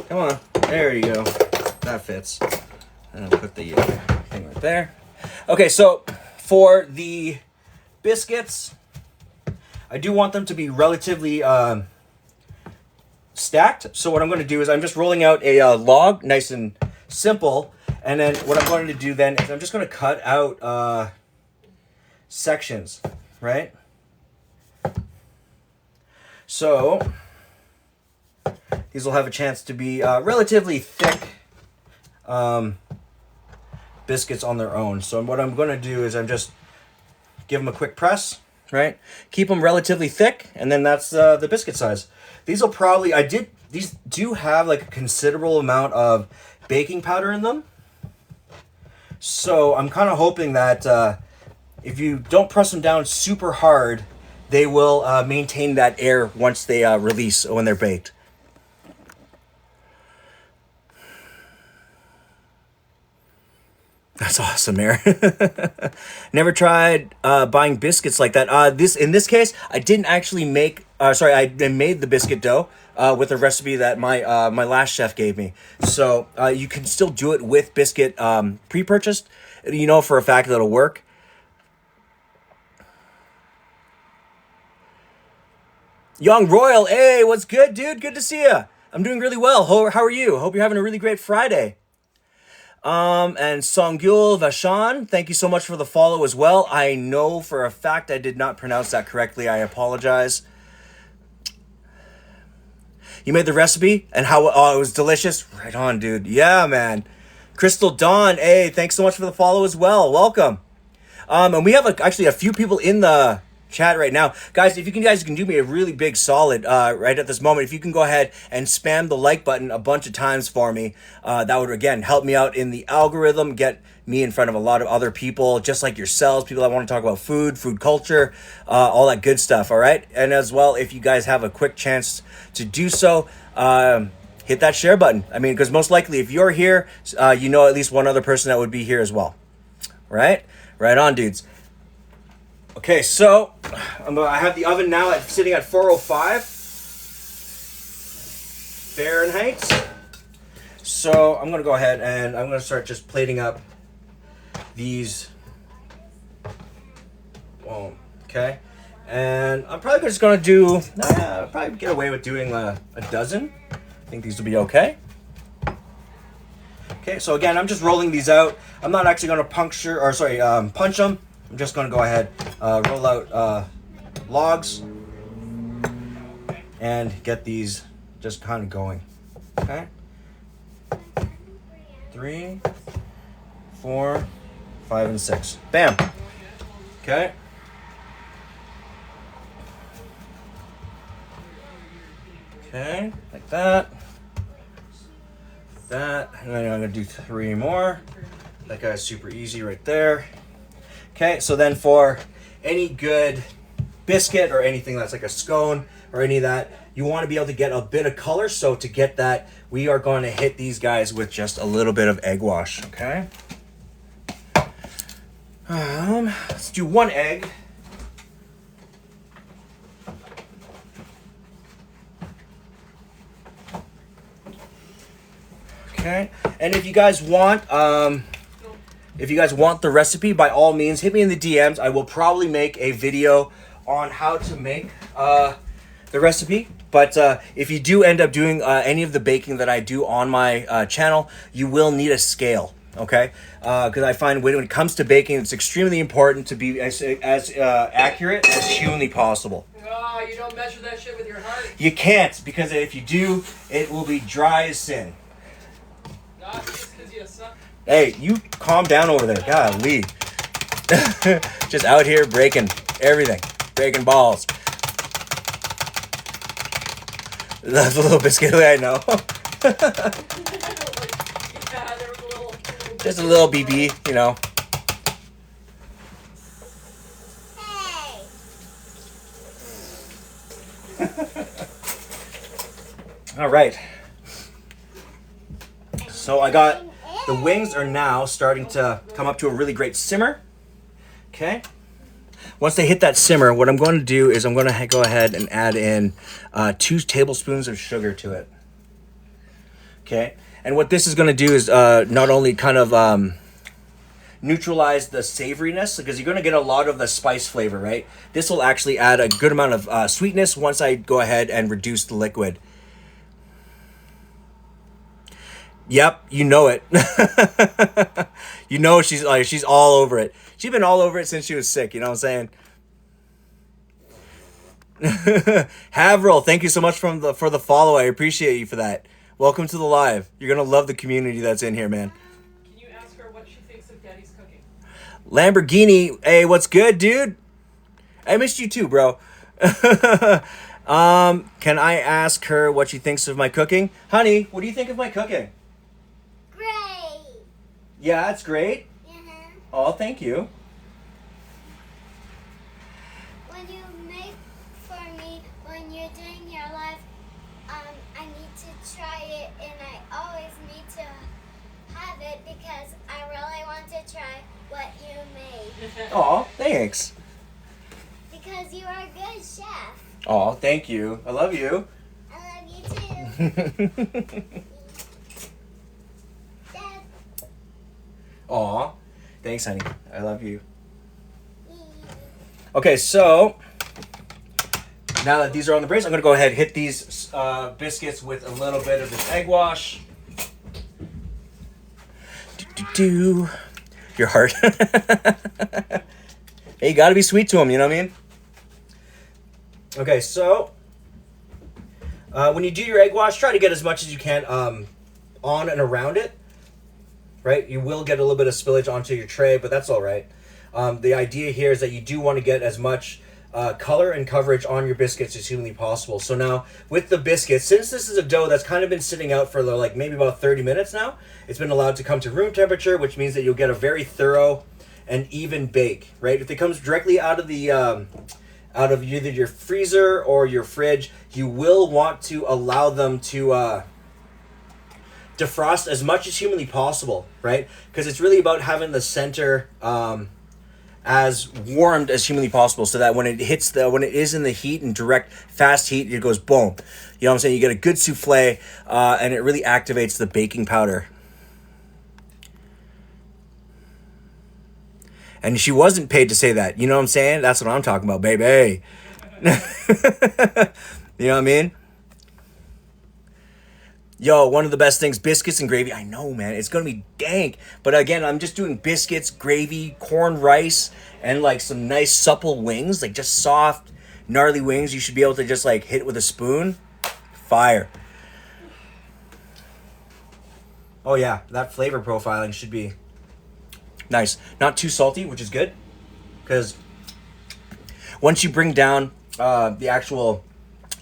Come on. There you go. That fits. And I'll put the thing right there. Okay, so for the biscuits. I do want them to be relatively stacked. So what I'm going to do is I'm just rolling out a log, nice and simple. And then what I'm going to do then is I'm just going to cut out sections, right? So these will have a chance to be relatively thick biscuits on their own. So what I'm going to do is I'm just give them a quick press, right? Keep them relatively thick, and then that's the biscuit size. These will probably, these do have like a considerable amount of baking powder in them. So I'm kind of hoping that if you don't press them down super hard, they will maintain that air once they release when they're baked. That's awesome, Aaron. Never tried buying biscuits like that. In this case, I didn't actually make. I made the biscuit dough with a recipe that my last chef gave me. So you can still do it with biscuit pre-purchased. You know for a fact that it'll work. Young Royal, hey, what's good, dude? Good to see you. I'm doing really well. How are you? Hope you're having a really great Friday. And Songyul Vashan, thank you so much for the follow as well. I know for a fact I did not pronounce that correctly. I apologize. You made the recipe and how it was delicious. Right on, dude. Yeah, man. Crystal Dawn, hey, thanks so much for the follow as well. Welcome. And we have actually a few people in the chat right now. Guys, if you guys can do me a really big solid right at this moment, if you can go ahead and spam the like button a bunch of times for me, that would again help me out in the algorithm, get me in front of a lot of other people just like yourselves, people that want to talk about food culture, all that good stuff. All right, and as well, if you guys have a quick chance to do so, hit that share button. I mean, because most likely if you're here, you know at least one other person that would be here as well. Right on, dudes. Okay, so I have the oven now sitting at 405 Fahrenheit. So I'm going to go ahead and I'm going to start just plating up these. Well, okay. And I'm probably just going to do, probably get away with doing a dozen. I think these will be okay. Okay, so again, I'm just rolling these out. I'm not actually going to punch them. I'm just going to go ahead, roll out logs, and get these just kind of going. Okay. 3, 4, 5, and 6. Bam. Okay. Okay, like that. That. And then I'm going to do 3 more. That guy's super easy right there. Okay, so then for any good biscuit or anything that's like a scone or any of that, you want to be able to get a bit of color. So to get that, we are going to hit these guys with just a little bit of egg wash, okay? Let's do 1 egg. Okay, and if you guys want, the recipe, by all means, hit me in the DMs. I will probably make a video on how to make the recipe. But if you do end up doing any of the baking that I do on my channel, you will need a scale, okay? Because I find when it comes to baking, it's extremely important to be as accurate as humanly possible. Oh, you don't measure that shit with your heart? You can't, because if you do, it will be dry as sin. Just because you suck. Hey, you calm down over there. Golly. Just out here breaking everything. Breaking balls. That's a little biscuit, I know. Just a little BB, you know. All right. So I got the wings are now starting to come up to a really great simmer. Okay. Once they hit that simmer, what I'm going to do is I'm going to go ahead and add in 2 tablespoons of sugar to it. Okay. And what this is going to do is not only kind of neutralize the savoriness because you're going to get a lot of the spice flavor, right? This will actually add a good amount of sweetness once I go ahead and reduce the liquid. Yep, you know it. You know she's all over it. She's been all over it since she was sick, you know what I'm saying? Haverhill, thank you so much for the follow. I appreciate you for that. Welcome to the live. You're going to love the community that's in here, man. Can you ask her what she thinks of Daddy's cooking? Lamborghini, hey, what's good, dude? I missed you too, bro. Can I ask her what she thinks of my cooking? Honey, what do you think of my cooking? Great. Yeah, it's great. Uh-huh. Oh, thank you. When you make for me, when you're doing your life, I need to try it, and I always need to have it because I really want to try what you made. Oh, thanks. Because you are a good chef. Oh, thank you. I love you. I love you too. Dad. Aw, thanks, honey. I love you. Okay, so now that these are on the brace, I'm gonna go ahead and hit these biscuits with a little bit of this egg wash. Your heart. Hey, you gotta be sweet to them, you know what I mean? Okay, so when you do your egg wash, try to get as much as you can on and around it. Right? You will get a little bit of spillage onto your tray, but that's all right. The idea here is that you do want to get as much color and coverage on your biscuits as humanly possible. So now with the biscuits, since this is a dough that's kind of been sitting out for like maybe about 30 minutes now, it's been allowed to come to room temperature, which means that you'll get a very thorough and even bake, right? If it comes directly out of the out of either your freezer or your fridge, you will want to allow them to defrost as much as humanly possible, right? Because it's really about having the center as warmed as humanly possible, so that when it is in the heat and direct fast heat, it goes boom. You know what I'm saying? You get a good souffle, and it really activates the baking powder. And she wasn't paid to say that. You know what I'm saying? That's what I'm talking about, baby. You know what I mean? Yo, one of the best things, biscuits and gravy. I know, man. It's going to be dank. But again, I'm just doing biscuits, gravy, corn, rice, and like some nice supple wings. Like just soft, gnarly wings. You should be able to just like hit with a spoon. Fire. Oh yeah, that flavor profiling should be nice. Not too salty, which is good. Because once you bring down the actual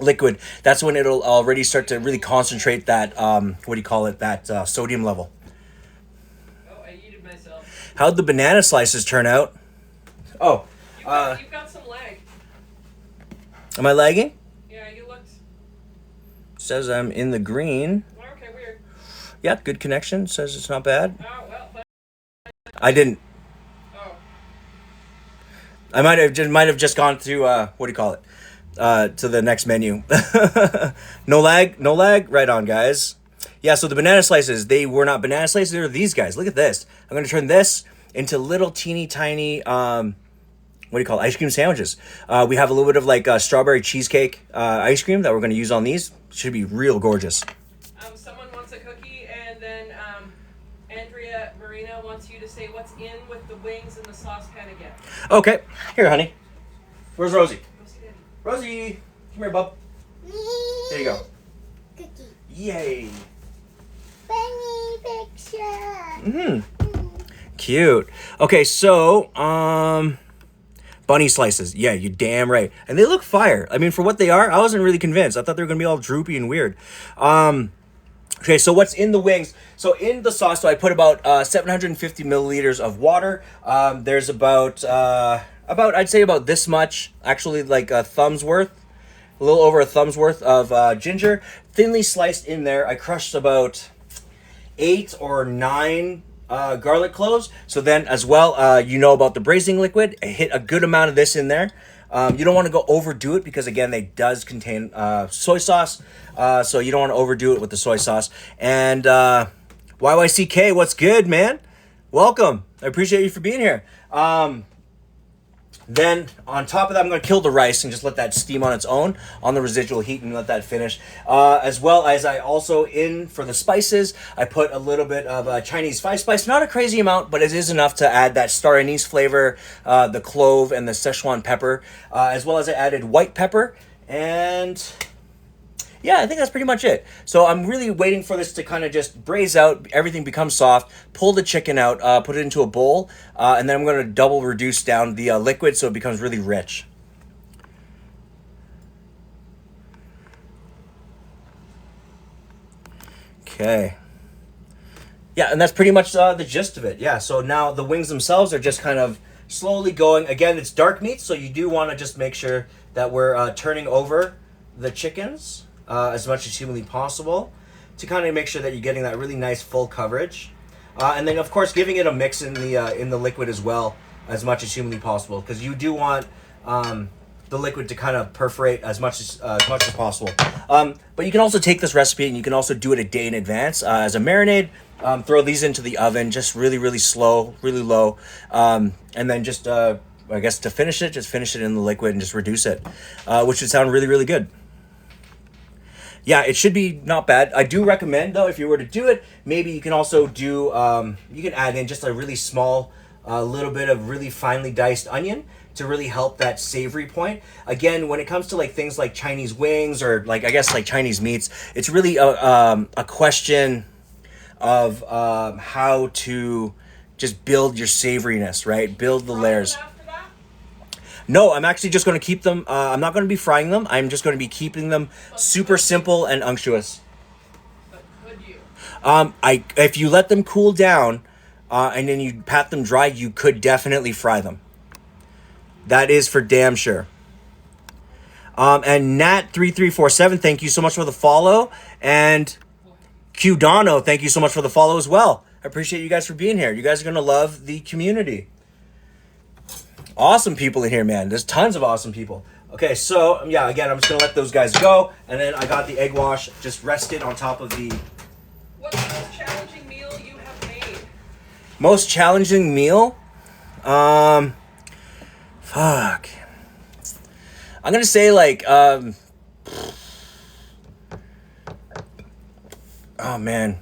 liquid, that's when it'll already start to really concentrate that, that sodium level. Oh, I yeeted myself. How'd the banana slices turn out? Oh, You've got some lag. am I lagging? Yeah, you looked. Says I'm in the green. Okay, weird. Yeah, good connection. Says it's not bad. Oh, well. I didn't. Oh. I might have just gone to to the next menu. No lag. Right on, guys. Yeah, so the banana slices, they were not banana slices, they were these guys. Look at this. I'm going to turn this into little teeny tiny, ice cream sandwiches. We have a little bit of like strawberry cheesecake ice cream that we're going to use on these. Should be real gorgeous. Someone wants a cookie, and then Andrea Marina wants you to say what's in with the wings and the saucepan again. Okay. Here, honey. Where's Rosie? Go see Daddy. Rosie, come here, bub. There you go. Cookie. Yay. Bunny picture. Mm-hmm. Cute. Okay, so, bunny slices. Yeah, you damn right. And they look fire. I mean, for what they are, I wasn't really convinced. I thought they were going to be all droopy and weird. Okay, so what's in the wings? So in the sauce, so I put about 750 milliliters of water. There's about I'd say about this much, actually like a thumb's worth, a little over a thumb's worth of ginger, thinly sliced in there. I crushed about 8 or 9 garlic cloves. So then as well, you know about the braising liquid. I hit a good amount of this in there. You don't want to go overdo it because again, they does contain soy sauce. So you don't want to overdo it with the soy sauce. And YYCK, what's good, man? Welcome. I appreciate you for being here. Then on top of that, I'm going to kill the rice and just let that steam on its own on the residual heat and let that finish. As well as I also, in for the spices, I put a little bit of Chinese 5-spice. Not a crazy amount, but it is enough to add that star anise flavor, the clove and the Szechuan pepper. As well as I added white pepper. And yeah, I think that's pretty much it. So I'm really waiting for this to kind of just braise out, everything becomes soft, pull the chicken out, put it into a bowl, and then I'm going to double reduce down the liquid so it becomes really rich. Okay. Yeah, and that's pretty much the gist of it. Yeah, so now the wings themselves are just kind of slowly going. Again, it's dark meat, so you do want to just make sure that we're turning over the chickens as much as humanly possible to kind of make sure that you're getting that really nice full coverage. And then, of course, giving it a mix in the liquid as well as much as humanly possible, because you do want the liquid to kind of perforate as much as possible. But you can also take this recipe and you can also do it a day in advance as a marinade. Throw these into the oven, just really, really slow, really low. And then just, I guess to finish it, just finish it in the liquid and just reduce it, which should sound really, really good. Yeah, it should be not bad. I do recommend, though, if you were to do it, maybe you can also do, you can add in just a really small, little bit of really finely diced onion to really help that savory point. Again, when it comes to like things like Chinese wings or like, I guess like Chinese meats, it's really a question of how to just build your savoriness, right? Build the layers. No, I'm actually just going to keep them. I'm not going to be frying them. I'm just going to be keeping them super simple and unctuous. But could you? If you let them cool down, and then you pat them dry, you could definitely fry them. That is for damn sure. And Nat3347, thank you so much for the follow. And Qdono, thank you so much for the follow as well. I appreciate you guys for being here. You guys are going to love the community. Awesome people in here, man. There's tons of awesome people. Okay, so, yeah, again, I'm just going to let those guys go. And then I got the egg wash just rested on top of the... What's the most challenging meal you have made? Most challenging meal? Fuck. I'm going to say, like, oh, man.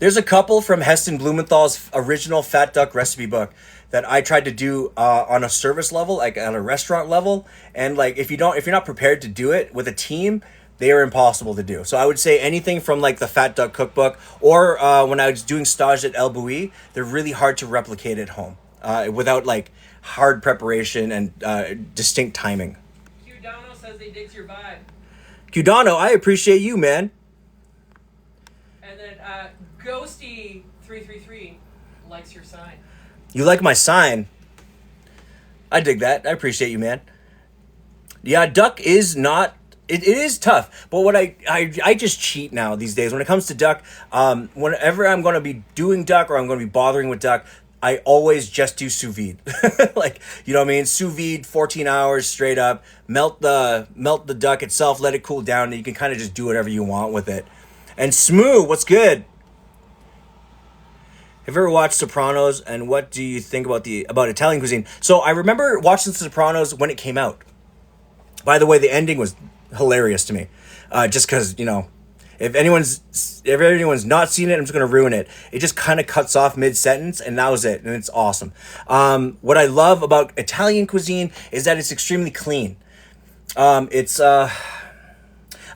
There's a couple from Heston Blumenthal's original Fat Duck recipe book that I tried to do on a service level, like at a restaurant level. And like, if you're not prepared to do it with a team, they are impossible to do. So I would say anything from like the Fat Duck cookbook or when I was doing stage at El Bouilly, they're really hard to replicate at home without like hard preparation and distinct timing. Qdono says he digs your vibe. Qdono, I appreciate you, man. And then Ghosty333 likes your sign. You like my sign? I dig that. I appreciate you, man. Yeah, duck is not... It is tough, but what I just cheat now these days. When it comes to duck, whenever I'm going to be doing duck or I'm going to be bothering with duck, I always just do sous vide. Like, you know what I mean? Sous vide, 14 hours straight up. Melt the duck itself, let it cool down, and you can kind of just do whatever you want with it. And Smoo, what's good? Have you ever watched Sopranos, and what do you think about Italian cuisine? So I remember watching The Sopranos when it came out. By the way, the ending was hilarious to me. Just because, you know, if anyone's not seen it, I'm just going to ruin it. It just kind of cuts off mid-sentence, and that was it, and it's awesome. What I love about Italian cuisine is that it's extremely clean.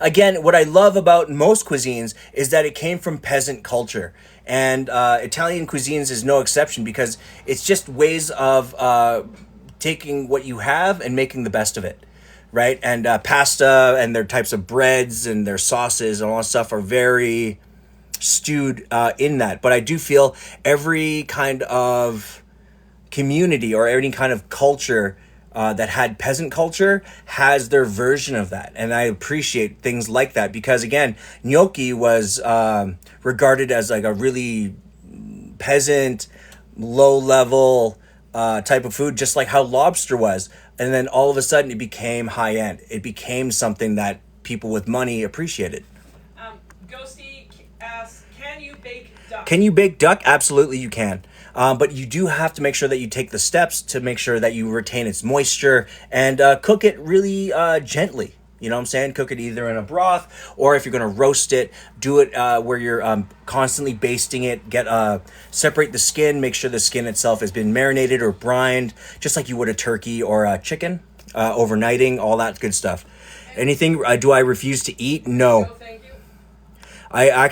Again, what I love about most cuisines is that it came from peasant culture. And Italian cuisines is no exception because it's just ways of taking what you have and making the best of it, right? And pasta and their types of breads and their sauces and all that stuff are very stewed in that. But I do feel every kind of community or any kind of culture that had peasant culture has their version of that. And I appreciate things like that because, again, gnocchi was regarded as like a really peasant, low-level type of food, just like how lobster was. And then all of a sudden it became high-end. It became something that people with money appreciated. Ghosty asks, can you bake duck? Can you bake duck? Absolutely, you can. But you do have to make sure that you take the steps to make sure that you retain its moisture and cook it really gently. You know what I'm saying? Cook it either in a broth, or if you're gonna roast it, do it where you're constantly basting it. Separate the skin. Make sure the skin itself has been marinated or brined, just like you would a turkey or a chicken. Overnighting, all that good stuff. Anything do I refuse to eat? No, No. thank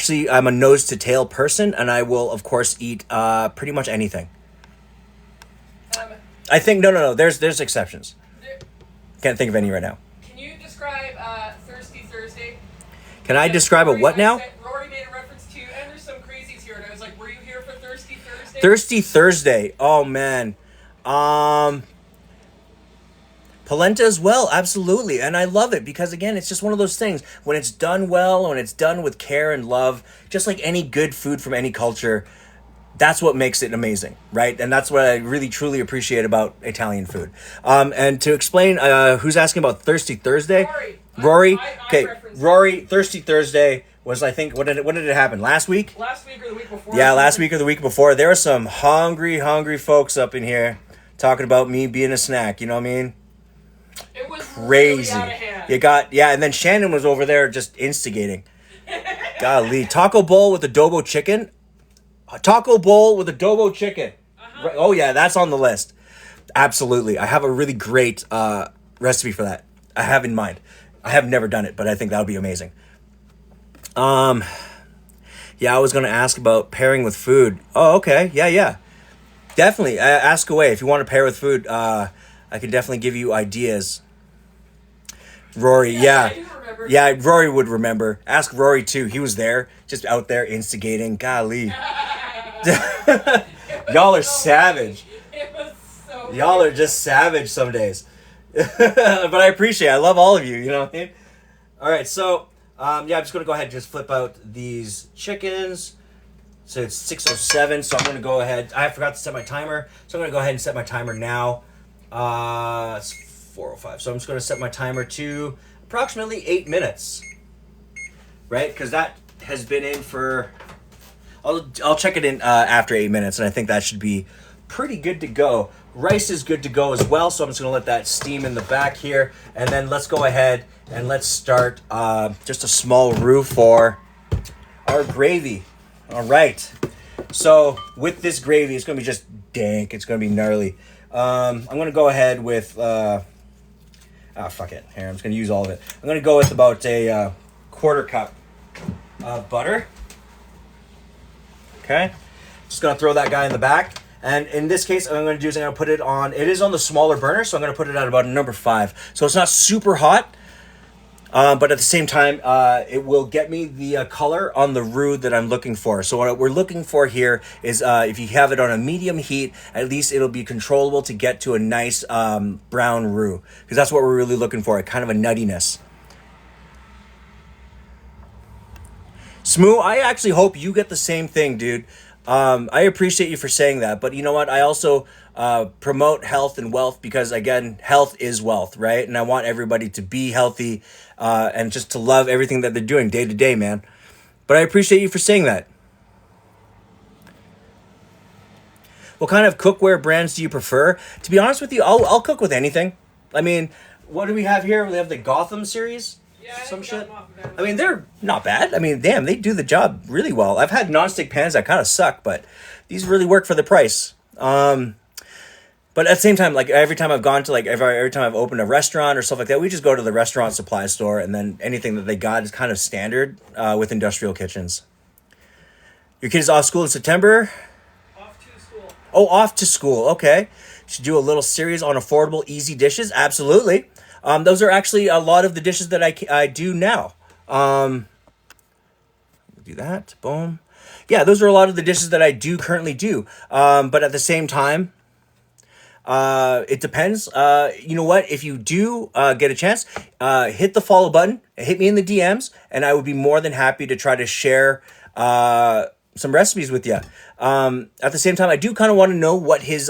you. I'm a nose to tail person, and I will of course eat pretty much anything. Um, I think no. There's exceptions. there, Can't think of any right now. can you describe Thirsty Thursday? Can I Because describe a Rory, what now? Rory made a reference to, and there's some crazies here, and I was like, were you here for Thirsty Thursday? Thirsty Thursday. Oh man. Polenta as well, absolutely. And I love it because again, it's just one of those things. When it's done well, when it's done with care and love, just like any good food from any culture, that's what makes it amazing, right? And that's what I really truly appreciate about Italian food. And to explain, who's asking about Thirsty Thursday? Rory. I Okay, referenced Rory. Thirsty Thursday was, I think, when did it happen? Last week? last week or the week before. Yeah, last week or the week before. There were some hungry folks up in here talking about me being a snack. You know what I mean? It was Crazy. really out of hand. And then Shannon was over there just instigating. Golly, taco bowl with adobo chicken. Taco bowl with adobo chicken. Right, oh yeah, that's on the list. Absolutely, I have a really great recipe for that. I have in mind. I have never done it, but I think that would be amazing. Yeah, I was gonna ask about pairing with food. Oh, okay, yeah, definitely. Ask away if you want to pair with food. I can definitely give you ideas. Rory, yeah. I do remember. Yeah, Rory would remember. Ask Rory too. He was there, just out there instigating. Golly. Y'all are savage. It was so Y'all are just savage some days. But I appreciate it. I love all of you, you know what I mean? All right, so I'm just going to go ahead and just flip out these chickens. So it's 6:07, so I'm going to go ahead. I forgot to set my timer, so I'm going to go ahead and set my timer now. It's 4:05, so I'm just going to set my timer to approximately 8 minutes. Right? Because that has been in for... I'll check it in after 8 minutes, and I think that should be pretty good to go. Rice is good to go as well, so I'm just going to let that steam in the back here. And then let's go ahead and let's start just a small roux for our gravy. All right. So with this gravy, it's going to be just dank. It's going to be gnarly. I'm going to go ahead with... fuck it. Here, I'm just going to use all of it. I'm going to go with about a quarter cup of butter. Okay. Just going to throw that guy in the back. And in this case, what I'm going to do is I'm going to put it on... It is on the smaller burner, so I'm going to put it at about a number 5. So it's not super hot. But at the same time, it will get me the color on the roux that I'm looking for. So what we're looking for here is if you have it on a medium heat, at least it'll be controllable to get to a nice brown roux. Because that's what we're really looking for, kind of a nuttiness. Smoo, I actually hope you get the same thing, dude. I appreciate you for saying that. But you know what? I also promote health and wealth because, again, health is wealth, right? And I want everybody to be healthy and just to love everything that they're doing day to day, man. But I appreciate you for saying that. What kind of cookware brands do you prefer? To be honest with you, I'll cook with anything. I mean, what do we have here? We have the Gotham series. Yeah, Some shit. I I mean, they're not bad. I mean, damn, they do the job really well. I've had nonstick pans that kind of suck, but these really work for the price. But at the same time, like every time I've gone to every time I've opened a restaurant or stuff like that, we just go to the restaurant supply store, and then anything that they got is kind of standard with industrial kitchens. Your kid is off school in September. Off to school. Oh, off to school. Okay. Should do a little series on affordable, easy dishes. Absolutely. Those are actually a lot of the dishes that I do now. Do that. Boom. Yeah, those are a lot of the dishes that I do currently do. But at the same time, it depends. You know what? If you do get a chance, hit the follow button, hit me in the DMs, and I would be more than happy to try to share some recipes with you. At the same time, I do kind of want to know what his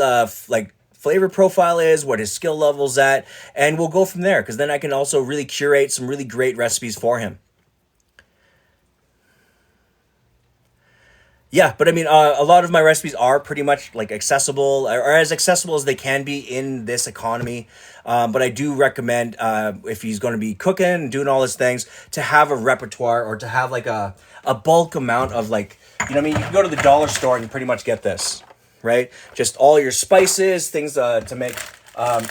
flavor profile is, what his skill level's at, and we'll go from there, because then I can also really curate some really great recipes for him. Yeah, but I mean, a lot of my recipes are pretty much like accessible or as accessible as they can be in this economy. But I do recommend if he's going to be cooking and doing all his things to have a repertoire or to have like a bulk amount of like, you know what I mean? You can go to the dollar store and pretty much get this, right? Just all your spices, things to make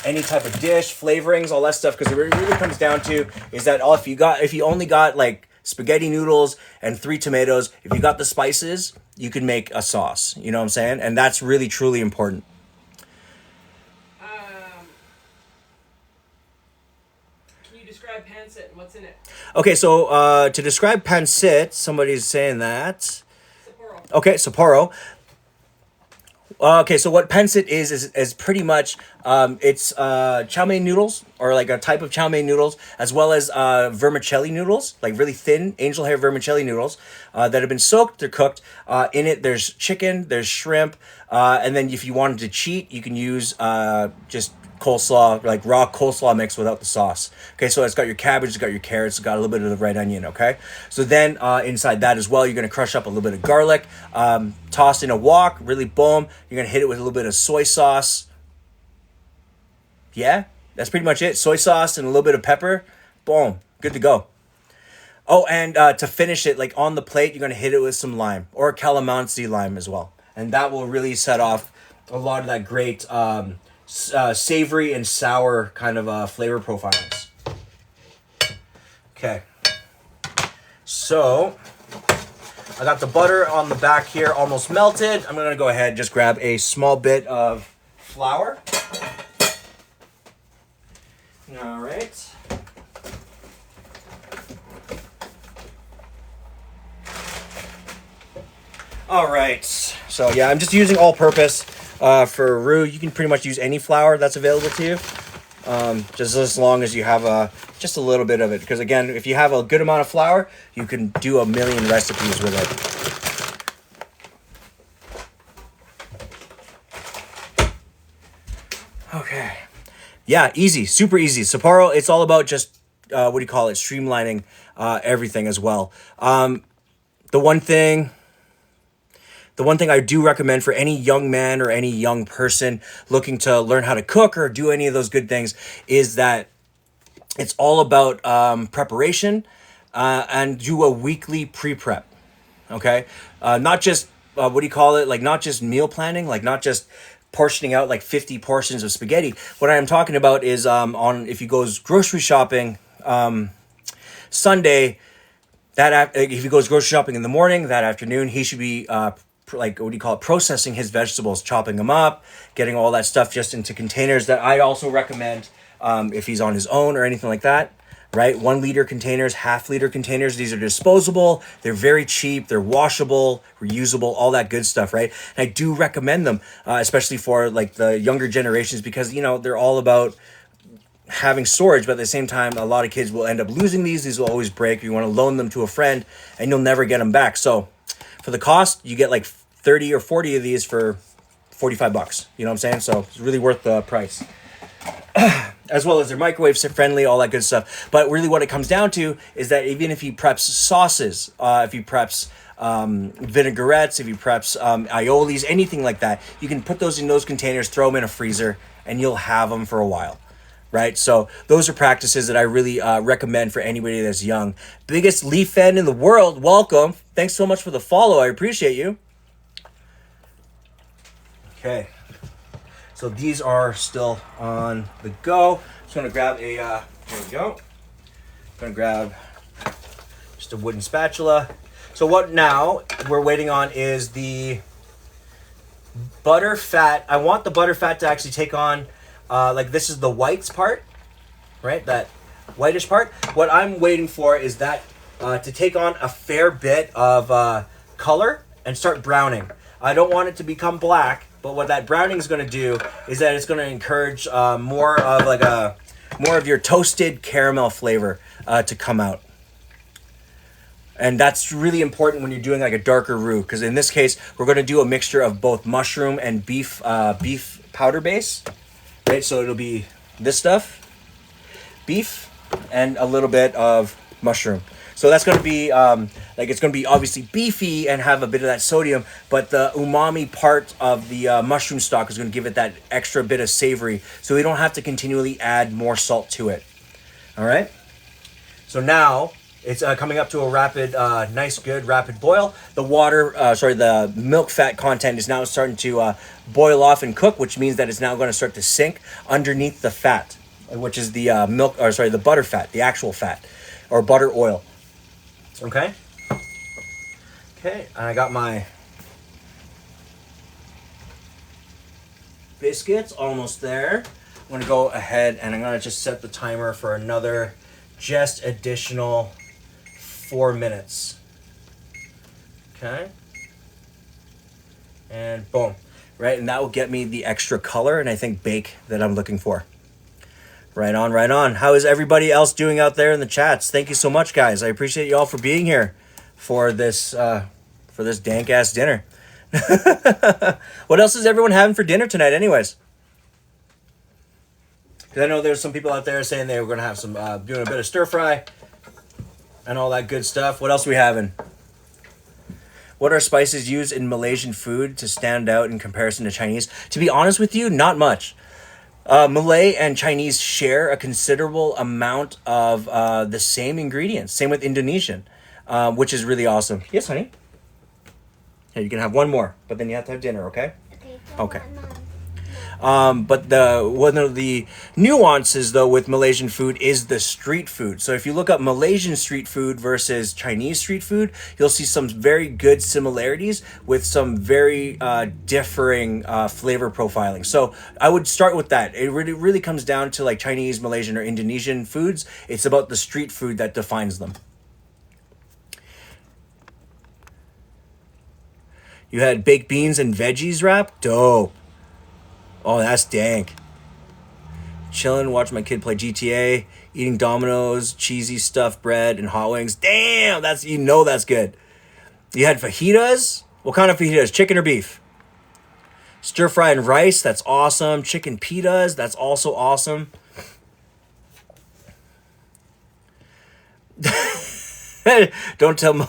any type of dish, flavorings, all that stuff. Because it really comes down to is that if you only got like spaghetti noodles and 3 tomatoes, if you got the spices, you can make a sauce. You know what I'm saying? And that's really, truly important. Can you describe pancit and what's in it? Okay, so to describe pancit, somebody's saying that. Sapporo. Okay, Sapporo. Okay, so what pancit is pretty much it's chow mein noodles or like a type of chow mein noodles as well as vermicelli noodles, like really thin angel hair vermicelli noodles that have been soaked, they're cooked. In it there's chicken, there's shrimp, and then if you wanted to cheat, you can use just coleslaw, like raw coleslaw mix without the sauce. Okay, so it's got your cabbage, it's got your carrots, it's got a little bit of the red onion. Okay, so then inside that as well, you're gonna crush up a little bit of garlic, toss in a wok, really boom. You're gonna hit it with a little bit of soy sauce. Yeah, that's pretty much it. Soy sauce and a little bit of pepper. Boom, good to go. Oh, and to finish it, like on the plate, you're gonna hit it with some lime or calamansi lime as well, and that will really set off a lot of that great savory and sour kind of flavor profiles. Okay, so I got the butter on the back here almost melted. I'm gonna go ahead and just grab a small bit of flour. All right. All right. So yeah, I'm just using all-purpose for roux. You can pretty much use any flour that's available to you, just as long as you have just a little bit of it. Because again, if you have a good amount of flour, you can do a million recipes with it. Okay. Yeah, easy, super easy. Sapporo, it's all about just streamlining everything as well. The one thing I do recommend for any young man or any young person looking to learn how to cook or do any of those good things is that it's all about preparation and do a weekly pre-prep. Okay, not just not just meal planning, like not just portioning out like 50 portions of spaghetti. What I am talking about is if he goes grocery shopping Sunday, if he goes grocery shopping in the morning, that afternoon he should be processing his vegetables, chopping them up, getting all that stuff just into containers that I also recommend if he's on his own or anything like that. Right, 1 liter containers, half-liter containers. These are disposable. They're very cheap. They're washable, reusable, all that good stuff. Right, and I do recommend them, especially for like the younger generations, because they're all about having storage, but at the same time, a lot of kids will end up losing these. These will always break. You want to loan them to a friend, and you'll never get them back. So, for the cost, you get like 30 or 40 of these for $45. You know what I'm saying? So it's really worth the price. As well as they're microwave friendly, all that good stuff. But really what it comes down to is that even if he preps sauces, if he preps vinaigrettes, if he preps aiolis, anything like that, you can put those in those containers, throw them in a freezer, and you'll have them for a while. Right? So those are practices that I really recommend for anybody that's young. Biggest leaf fan in the world, welcome. Thanks so much for the follow. I appreciate you. Okay. So these are still on the go. Just gonna grab here we go. Gonna grab just a wooden spatula. So what now we're waiting on is the butter fat. I want the butter fat to actually take on, this is the whites part, right? That whitish part. What I'm waiting for is that to take on a fair bit of color and start browning. I don't want it to become black. But what that browning is going to do is that it's going to encourage more of your toasted caramel flavor to come out. And that's really important when you're doing like a darker roux, because in this case, we're going to do a mixture of both mushroom and beef powder base. Right, so it'll be this stuff, beef, and a little bit of mushroom. So that's going to be Like it's going to be obviously beefy and have a bit of that sodium, but the umami part of the mushroom stock is going to give it that extra bit of savory, so we don't have to continually add more salt to it. All right. So now it's coming up to a rapid, nice, good rapid boil. The the milk fat content is now starting to boil off and cook, which means that it's now going to start to sink underneath the fat, which is the the butter fat, the actual fat, or butter oil. Okay. Okay, and I got my biscuits almost there. I'm going to go ahead and I'm going to just set the timer for another just additional 4 minutes. Okay. And boom. Right, and that will get me the extra color and I think bake that I'm looking for. Right on, right on. How is everybody else doing out there in the chats? Thank you so much, guys. I appreciate you all for being here for this dank ass dinner. What else is everyone having for dinner tonight, anyways? Because I know there's some people out there saying they were going to have some doing a bit of stir fry and all that good stuff. What else are we having? What are spices used in Malaysian food to stand out in comparison to Chinese? To be honest with you, not much. Malay and Chinese share a considerable amount of the same ingredients. Same with Indonesian, which is really awesome. Yes, honey? Here, you can have one more, but then you have to have dinner, okay? Okay. But one of the nuances, though, with Malaysian food is the street food. So if you look up Malaysian street food versus Chinese street food, you'll see some very good similarities with some very differing flavor profiling. So I would start with that. It really comes down to like Chinese, Malaysian, or Indonesian foods. It's about the street food that defines them. You had baked beans and veggies wrap? Dope. Oh, that's dank. Chilling, watching my kid play GTA, eating Domino's, cheesy stuffed bread, and hot wings. Damn, that's good. You had fajitas? What kind of fajitas? Chicken or beef? Stir fry and rice, that's awesome. Chicken pitas, that's also awesome. Don't tell Mom.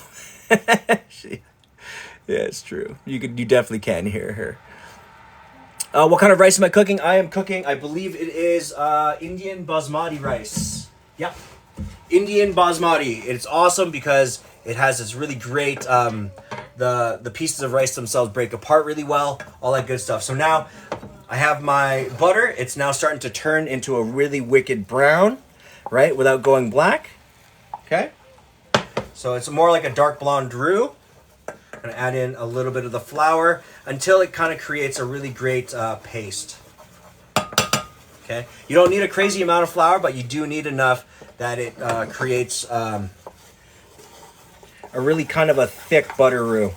Yeah, it's true. You definitely can hear her. What kind of rice am I cooking? I am cooking, I believe it is Indian basmati rice. Yep. Indian basmati. It's awesome because it has this really great, the pieces of rice themselves break apart really well, all that good stuff. So now I have my butter. It's now starting to turn into a really wicked brown, right, without going black. Okay. So it's more like a dark blonde roux. I'm going to add in a little bit of the flour until it kind of creates a really great paste. Okay, you don't need a crazy amount of flour, but you do need enough that it creates a really kind of a thick butter roux.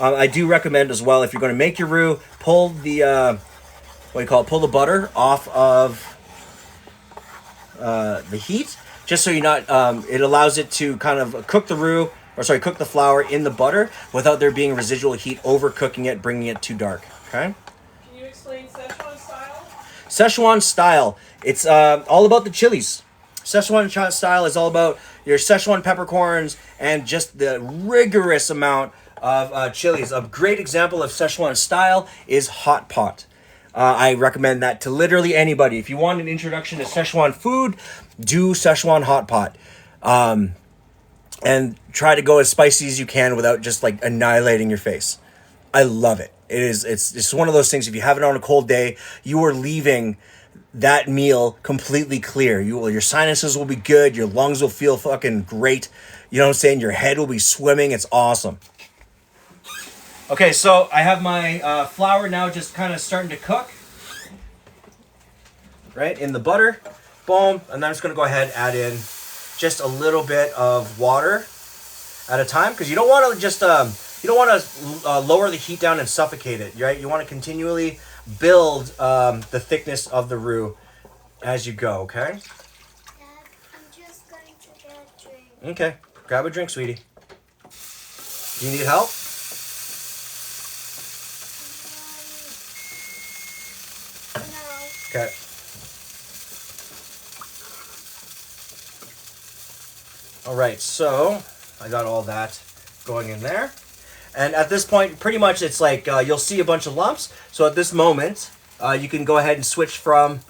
I do recommend as well, if you're going to make your roux, pull the pull the butter off of the heat, just so you're not. It allows it to kind of cook the roux. Cook the flour in the butter without there being residual heat overcooking it, bringing it too dark. Okay? Can you explain Szechuan style? Szechuan style. It's all about the chilies. Szechuan style is all about your Szechuan peppercorns and just the rigorous amount of chilies. A great example of Szechuan style is hot pot. I recommend that to literally anybody. If you want an introduction to Szechuan food, do Szechuan hot pot. And try to go as spicy as you can without just like annihilating your face. I love it. It's one of those things, if you have it on a cold day, you are leaving that meal completely clear. Your sinuses will be good, your lungs will feel fucking great. You know what I'm saying? Your head will be swimming. It's awesome. Okay, so I have my flour now just kind of starting to cook. Right, in the butter. Boom. And then I'm just going to go ahead and add in just a little bit of water at a time, because you don't want to just lower the heat down and suffocate it, right? You want to continually build the thickness of the roux as you go. Okay. Dad, I'm just going to get a drink. Okay, grab a drink, sweetie. Do you need help? No. Okay. All right, so I got all that going in there. And at this point, pretty much it's like you'll see a bunch of lumps. So at this moment, you can go ahead and switch from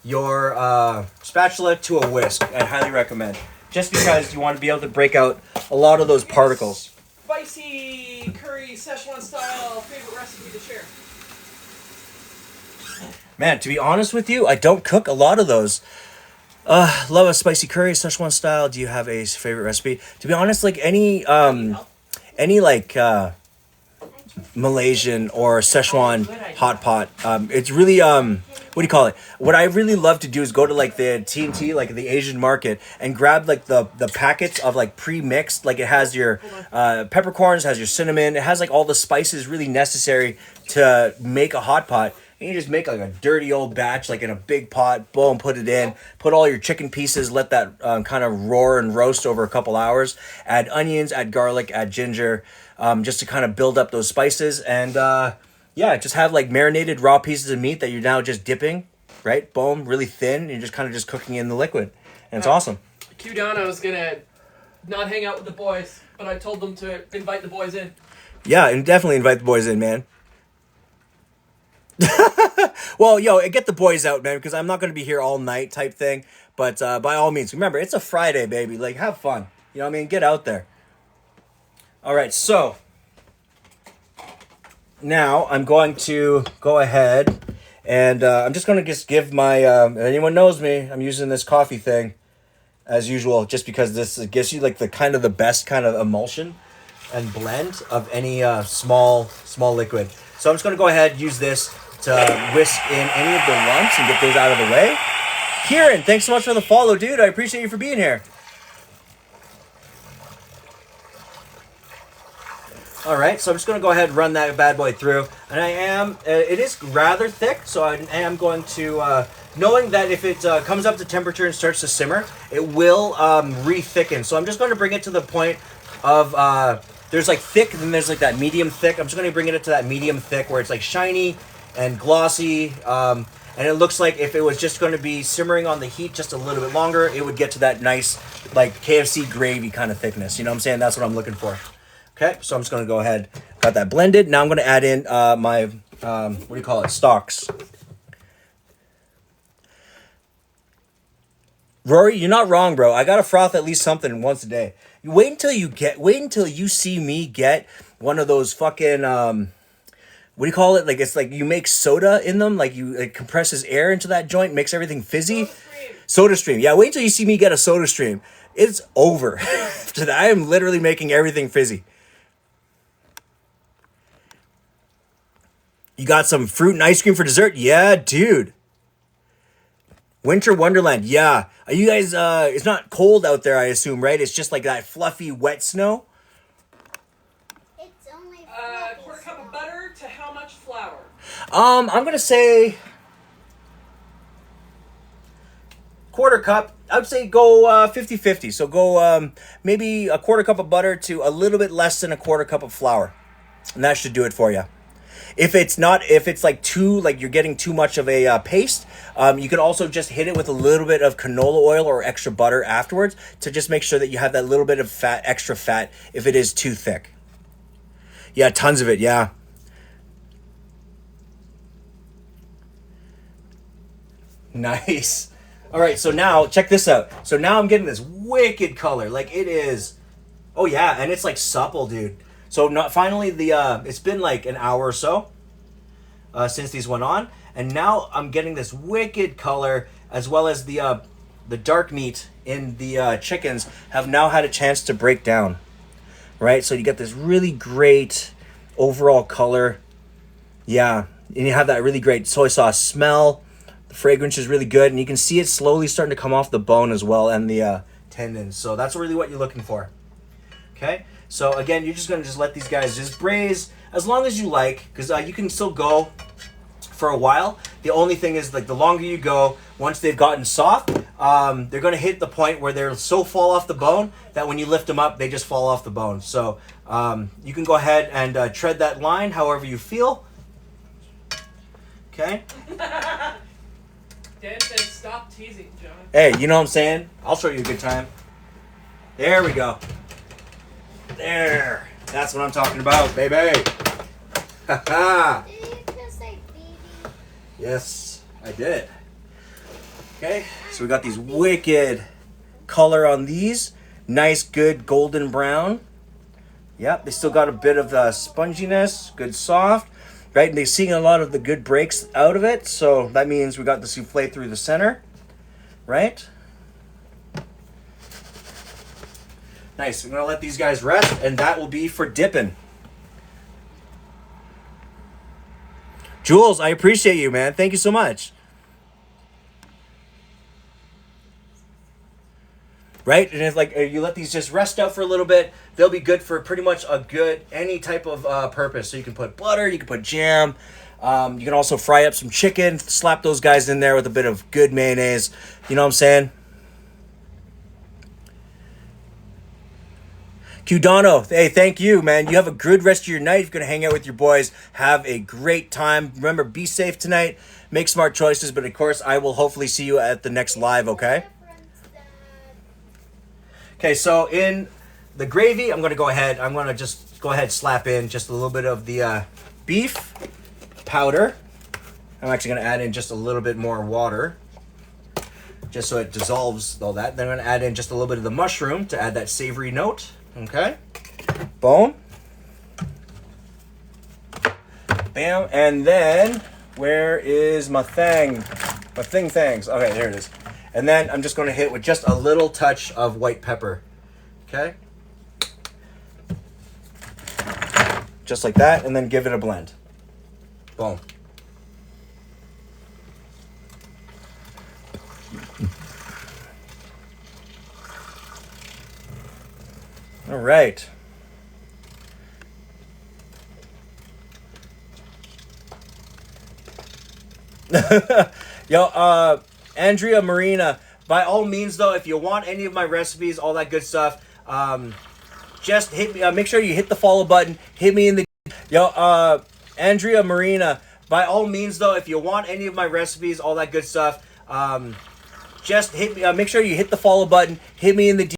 your spatula to a whisk. I highly recommend. Just because you want to be able to break out a lot of those particles. Spicy curry Szechuan style favorite recipe to share. Man, to be honest with you, I don't cook a lot of those. Love a spicy curry, Szechuan style. Do you have a favorite recipe? To be honest, like any like Malaysian or Szechuan hot pot. It's really what do you call it? What I really love to do is go to like the T&T, like the Asian market, and grab like the packets of like pre-mixed. Like it has your peppercorns, has your cinnamon, it has like all the spices really necessary to make a hot pot. And you just make like a dirty old batch, like in a big pot, boom, put it in, put all your chicken pieces, let that kind of roar and roast over a couple hours. Add onions, add garlic, add ginger, just to kind of build up those spices. And yeah, just have like marinated raw pieces of meat that you're now just dipping, right? Boom, really thin. And you're just kind of just cooking in the liquid. And it's awesome. Q down, I was going to not hang out with the boys, but I told them to invite the boys in. Yeah, and definitely invite the boys in, man. Well, yo, get the boys out, man, because I'm not going to be here all night type thing. But by all means, remember, it's a Friday, baby. Like, have fun. You know what I mean? Get out there. All right, so now I'm going to go ahead and I'm just going to just give my, if anyone knows me, I'm using this coffee thing as usual, just because this gives you like the kind of the best kind of emulsion and blend of any small liquid. So I'm just going to go ahead and use this to whisk in any of the lumps and get those out of the way. Kieran, thanks so much for the follow, dude. I appreciate you for being here. All right, so I'm just going to go ahead and run that bad boy through. And I am, it is rather thick, so I am going to, knowing that if it comes up to temperature and starts to simmer, it will re-thicken. So I'm just going to bring it to the point of, there's like thick, and then there's like that medium thick. I'm just going to bring it to that medium thick where it's like shiny and glossy. And it looks like if it was just going to be simmering on the heat just a little bit longer, it would get to that nice like KFC gravy kind of thickness. You know what I'm saying? That's what I'm looking for. Okay, so I'm just going to go ahead, got that blended. Now I'm going to add in my, what do you call it, stalks. Rory, you're not wrong, bro. I got to froth at least something once a day. Wait until you see me get one of those fucking, what do you call it? Like, it's like you make soda in them, like it compresses air into that joint, makes everything fizzy. Soda stream. Yeah, wait until you see me get a soda stream. It's over. I am literally making everything fizzy. You got some fruit and ice cream for dessert? Yeah, dude. Winter Wonderland. Yeah. Are you guys, it's not cold out there, I assume, right? It's just like that fluffy, wet snow? It's only Quarter cup of butter to how much flour? I'm going to say quarter cup. I would say go 50-50. So go maybe a quarter cup of butter to a little bit less than a quarter cup of flour. And that should do it for you. If it's like you're getting too much of a paste, you can also just hit it with a little bit of canola oil or extra butter afterwards to just make sure that you have that little bit of fat, extra fat if it is too thick. Yeah, tons of it, yeah. Nice. All right, so now check this out. So now I'm getting this wicked color. Like it is, oh yeah, and it's like supple, dude. So finally it's been like an hour or so since these went on, and now I'm getting this wicked color, as well as the dark meat in the chickens have now had a chance to break down, right? So you get this really great overall color, yeah, and you have that really great soy sauce smell. The fragrance is really good, and you can see it slowly starting to come off the bone as well, and the tendons. So that's really what you're looking for. Okay. So again, you're just going to just let these guys just braise as long as you like, because you can still go for a while. The only thing is, like, the longer you go, once they've gotten soft, they're going to hit the point where they're so fall off the bone that when you lift them up, they just fall off the bone. So you can go ahead and tread that line however you feel. Okay. Dan says stop teasing, John. Hey, you know what I'm saying? I'll show you a good time. There we go. There. That's what I'm talking about, baby. Haha. Did you just say baby? Yes, I did. Okay, so we got these wicked color on these. Nice, good golden brown. Yep, they still got a bit of the sponginess, good soft, right? And they're seeing a lot of the good breaks out of it, so that means we got the souffle through the center, right? Nice. We're gonna let these guys rest, and that will be for dipping. Jules, I appreciate you, man. Thank you so much. Right? And it's like you let these just rest out for a little bit, they'll be good for pretty much any type of purpose. So you can put butter, you can put jam, you can also fry up some chicken, slap those guys in there with a bit of good mayonnaise. You know what I'm saying? Qdono, hey, thank you, man. You have a good rest of your night. If you're going to hang out with your boys, have a great time. Remember, be safe tonight. Make smart choices. But, of course, I will hopefully see you at the next live, okay? Okay, so in the gravy, I'm going to just go ahead slap in just a little bit of the beef powder. I'm actually going to add in just a little bit more water, just so it dissolves all that. Then I'm going to add in just a little bit of the mushroom to add that savory note. Okay. Boom. Bam. And then, where is my thing? My things. Okay, there it is. And then I'm just going to hit with just a little touch of white pepper. Okay. Just like that. And then give it a blend. Boom. All right. Yo, Andrea Marina, by all means though, if you want any of my recipes, all that good stuff, just hit me, make sure you hit the follow button, hit me in the, Andrea Marina, by all means though, if you want any of my recipes, all that good stuff, just hit me, make sure you hit the follow button, hit me in the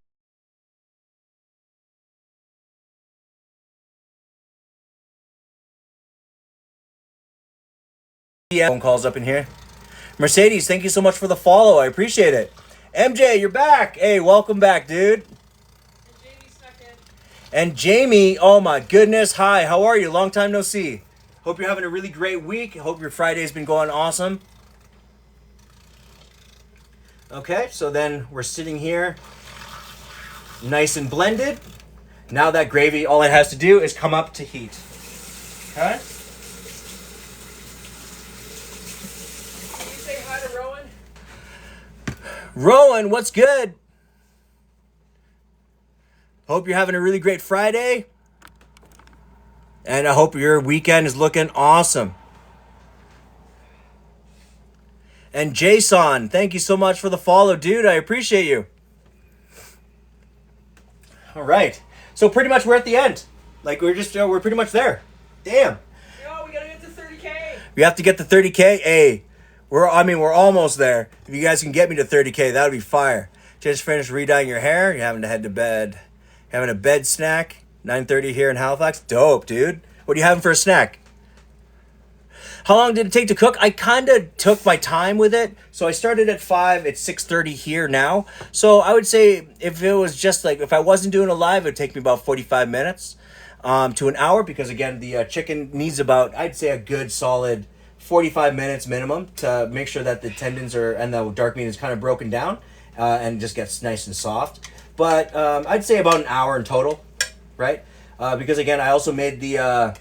phone calls up in here. Mercedes, thank you so much for the follow. I appreciate it. MJ, you're back. Hey, welcome back, dude. And Jamie snuck in. And Jamie, oh my goodness. Hi, how are you? Long time no see. Hope you're having a really great week. Hope your Friday's been going awesome. Okay, so then we're sitting here nice and blended. Now that gravy, all it has to do is come up to heat. Okay? Rowan, what's good? Hope you're having a really great Friday. And I hope your weekend is looking awesome. And Jason, thank you so much for the follow, dude. I appreciate you. All right. So pretty much we're at the end. Like we're pretty much there. Damn. Yo, we gotta get to 30K. We have to get to 30K. Hey. We're almost there. If you guys can get me to 30K, that would be fire. Just finished re-dyeing your hair. You're having to head to bed. Having a bed snack. 9:30 here in Halifax. Dope, dude. What are you having for a snack? How long did it take to cook? I kind of took my time with it. So I started at 5. It's 6:30 here now. So I would say if it was just like, if I wasn't doing a live, it would take me about 45 minutes to an hour. Because again, the chicken needs about, I'd say a good solid 45 minutes minimum to make sure that the tendons and the dark meat is kind of broken down and just gets nice and soft. But I'd say about an hour in total, right? Because again, I also made the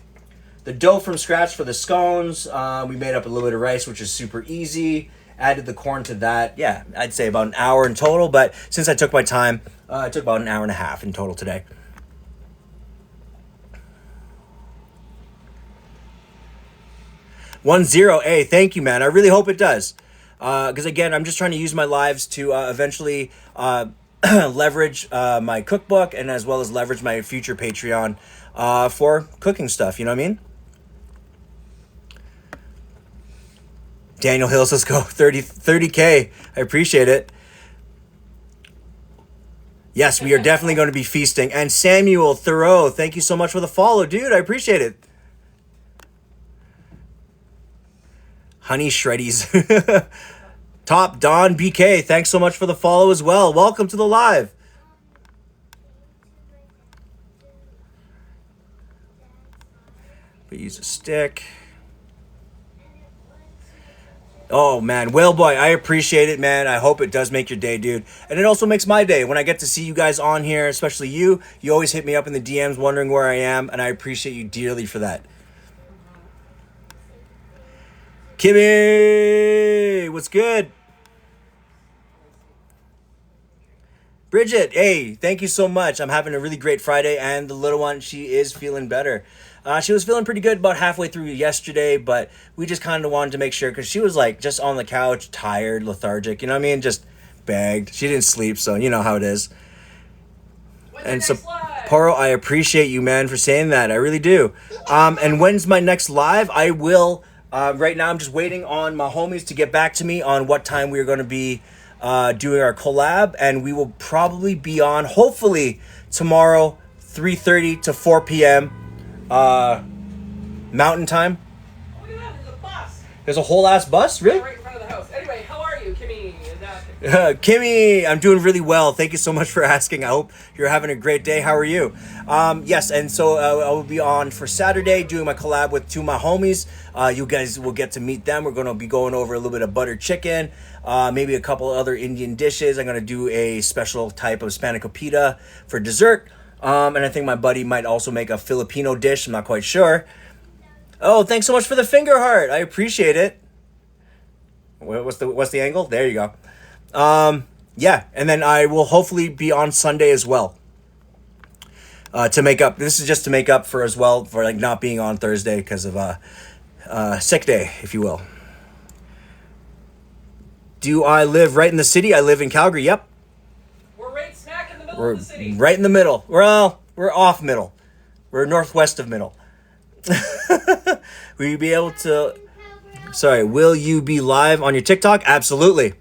dough from scratch for the scones. We made up a little bit of rice, which is super easy. Added the corn to that. Yeah, I'd say about an hour in total. But since I took my time, it took about an hour and a half in total today. 1-0. Hey, thank you, man. I really hope it does. Because again, I'm just trying to use my lives to eventually leverage my cookbook and as well as leverage my future Patreon for cooking stuff. You know what I mean? Daniel Hills, let's go. 30K. I appreciate it. Yes, we are definitely going to be feasting. And Samuel Thoreau, thank you so much for the follow, dude. I appreciate it. Honey Shreddies. Top Don BK, thanks so much for the follow as well. Welcome to the live. We use a stick. Oh, man. Whale Boy, I appreciate it, man. I hope it does make your day, dude. And it also makes my day when I get to see you guys on here, especially you. You always hit me up in the DMs wondering where I am, and I appreciate you dearly for that. Kimmy, what's good? Bridget, hey, thank you so much. I'm having a really great Friday, and the little one, she is feeling better. She was feeling pretty good about halfway through yesterday, but we just kind of wanted to make sure because she was like just on the couch, tired, lethargic, you know what I mean? Just begged. She didn't sleep, so you know how it is. And so, Poro, I appreciate you, man, for saying that. I really do. And when's my next live? I will. Right now, I'm just waiting on my homies to get back to me on what time we're going to be doing our collab, and we will probably be on, hopefully, tomorrow, 3:30 to 4 p.m. Mountain time. Oh, look at that, there's a bus. There's a whole ass bus? Really? Right in front of the house. Anyway, how are you, Kimmy? Kimmy, I'm doing really well. Thank you so much for asking. I hope you're having a great day. How are you? Yes, and so I will be on for Saturday doing my collab with two of my homies. You guys will get to meet them. We're going to be going over a little bit of butter chicken, maybe a couple other Indian dishes. I'm going to do a special type of spanakopita for dessert. And I think my buddy might also make a Filipino dish. I'm not quite sure. Oh, thanks so much for the finger heart. I appreciate it. What's the angle? There you go. Yeah, and then I will hopefully be on Sunday as well. To make up. This is just to make up for as well for like not being on Thursday because of sick day, if you will. Do I live right in the city? I live in Calgary. Yep. We're right smack in the middle of the city. Right in the middle. Well, we're off middle. We're northwest of middle. Will you be able to... Sorry, will you be live on your TikTok? Absolutely.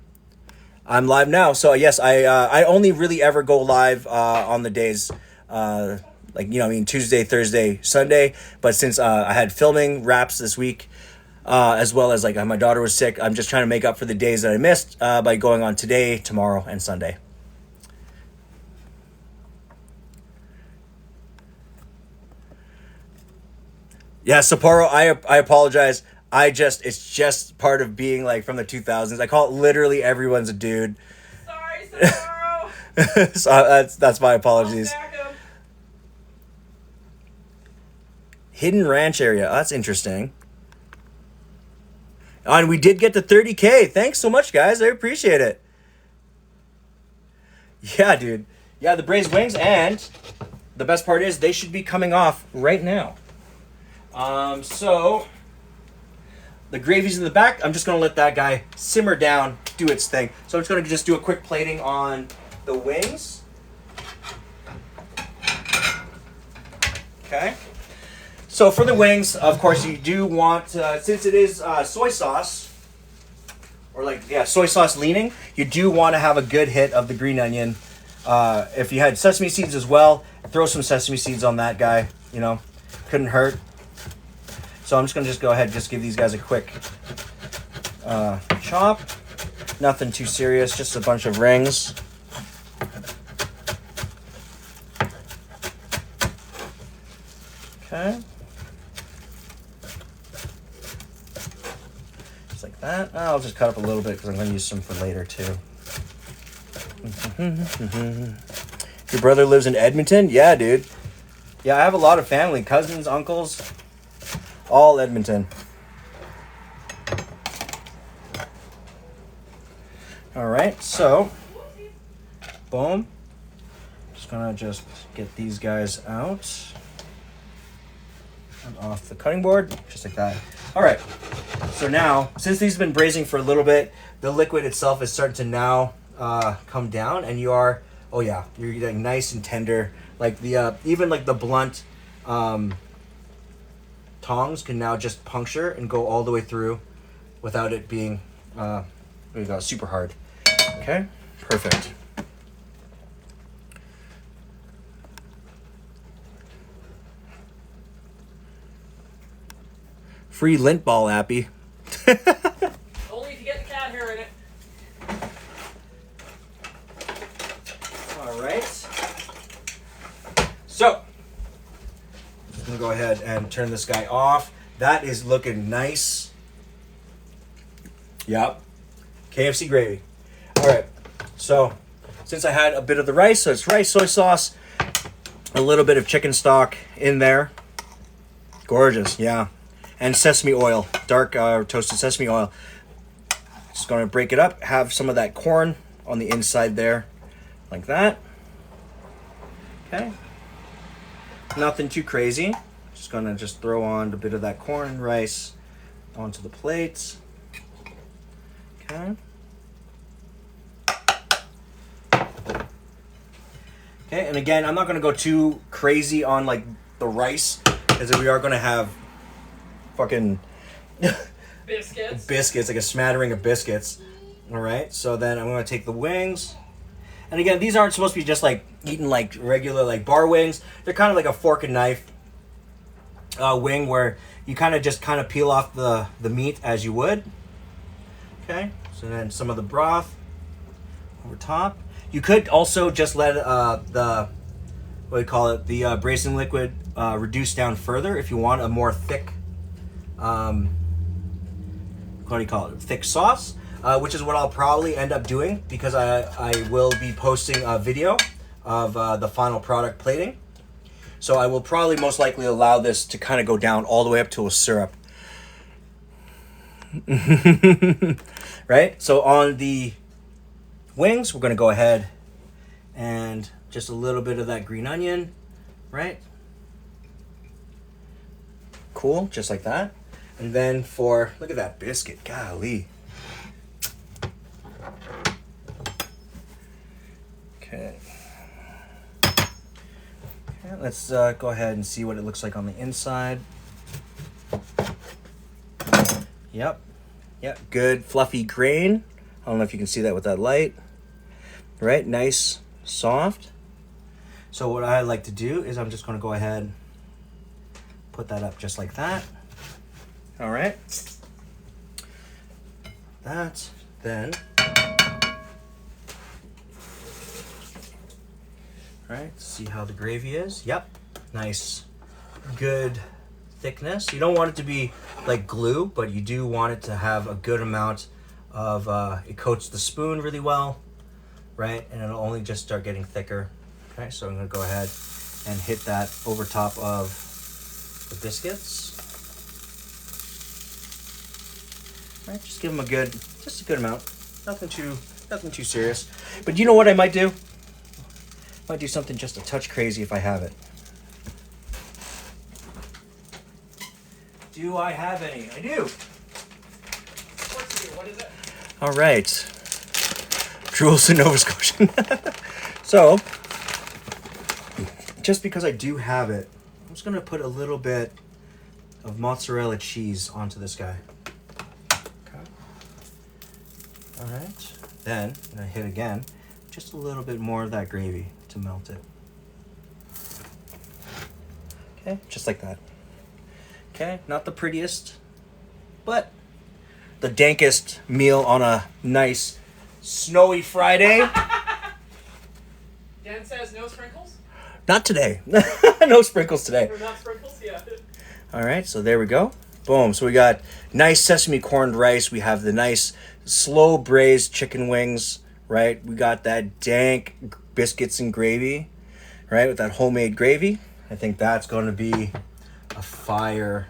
I'm live now. So, yes, I only really ever go live on the days, Tuesday, Thursday, Sunday. But since I had filming wraps this week, as well as, my daughter was sick, I'm just trying to make up for the days that I missed by going on today, tomorrow, and Sunday. Yeah, Sapporo, I apologize. It's just part of being from the 2000s. I call it literally everyone's a dude. Sorry, Sapporo. So that's my apologies. Hidden Ranch area. Oh, that's interesting. And we did get to 30K. Thanks so much, guys. I appreciate it. Yeah, dude. Yeah, the braised wings, and the best part is they should be coming off right now. So the gravy's in the back. I'm just going to let that guy simmer down, do its thing. So I'm just going to just do a quick plating on the wings. Okay. So for the wings, of course, you do want, since it is soy sauce, or soy sauce leaning, you do want to have a good hit of the green onion. If you had sesame seeds as well, throw some sesame seeds on that guy, couldn't hurt. So I'm just going to go ahead and just give these guys a quick chop. Nothing too serious, just a bunch of rings. Okay. Just like that. I'll just cut up a little bit because I'm going to use some for later too. Your brother lives in Edmonton? Yeah, dude. Yeah, I have a lot of family, cousins, uncles. All Edmonton. All right, so boom. Just gonna get these guys out and off the cutting board, just like that. All right. So now, since these have been braising for a little bit, the liquid itself is starting to now come down, and you're getting nice and tender. Even the blunt. Tongs can now just puncture and go all the way through without it being super hard. Okay, perfect. Free lint ball, Appy. Only if you get the cat hair in it. All right. So, I'm just gonna go ahead and turn this guy off. That is looking nice. Yep. KFC gravy. All right. So, since I had a bit of the rice, so it's rice, soy sauce, a little bit of chicken stock in there. Gorgeous, yeah. And sesame oil, dark toasted sesame oil. Just gonna break it up, have some of that corn on the inside there, like that. Okay. Nothing too crazy. Just gonna throw on a bit of that corn and rice onto the plate. Okay. Okay, and again, I'm not gonna go too crazy on like the rice, because we are gonna have fucking biscuits, like a smattering of biscuits. All right, so then I'm gonna take the wings, and again, these aren't supposed to be just like eating like regular like bar wings. They're kind of like a fork and knife wing, where you kind of peel off the meat as you would. Okay, so then some of the broth over top. You could also just let the braised liquid reduce down further if you want a more thick, thick sauce, which is what I'll probably end up doing, because I will be posting a video of the final product plating. So I will probably most likely allow this to kind of go down all the way up to a syrup. Right? So on the wings, we're going to go ahead and just a little bit of that green onion, right? Cool, just like that. And then look at that biscuit, golly. Okay. Let's go ahead and see what it looks like on the inside. Yep. Good fluffy grain. I don't know if you can see that with that light. Right, nice, soft. So what I like to do is I'm just going to go ahead, put that up just like that. All right. That, then. All right, see how the gravy is. Yep, nice, good thickness. You don't want it to be like glue, but you do want it to have a good amount of, it coats the spoon really well, right? And it'll only just start getting thicker. Okay, so I'm gonna go ahead and hit that over top of the biscuits. All right, just give them just a good amount. Nothing too serious. But you know what I might do? Might do something just a touch crazy if I have it. Do I have any? I do. Of course you do. What is it? All right. Drools in Nova Scotian. So, just because I do have it, I'm just going to put a little bit of mozzarella cheese onto this guy. Okay. All right. Then, I hit again, just a little bit more of that gravy to melt it. Okay, just like that. Okay, not the prettiest, but the dankest meal on a nice snowy Friday. Dan says no sprinkles? Not today. No sprinkles today. Or not sprinkles? Yeah. All right, so there we go. Boom. So we got nice sesame corned rice. We have the nice slow braised chicken wings, right? We got that dank biscuits and gravy, right? With that homemade gravy. I think that's going to be a fire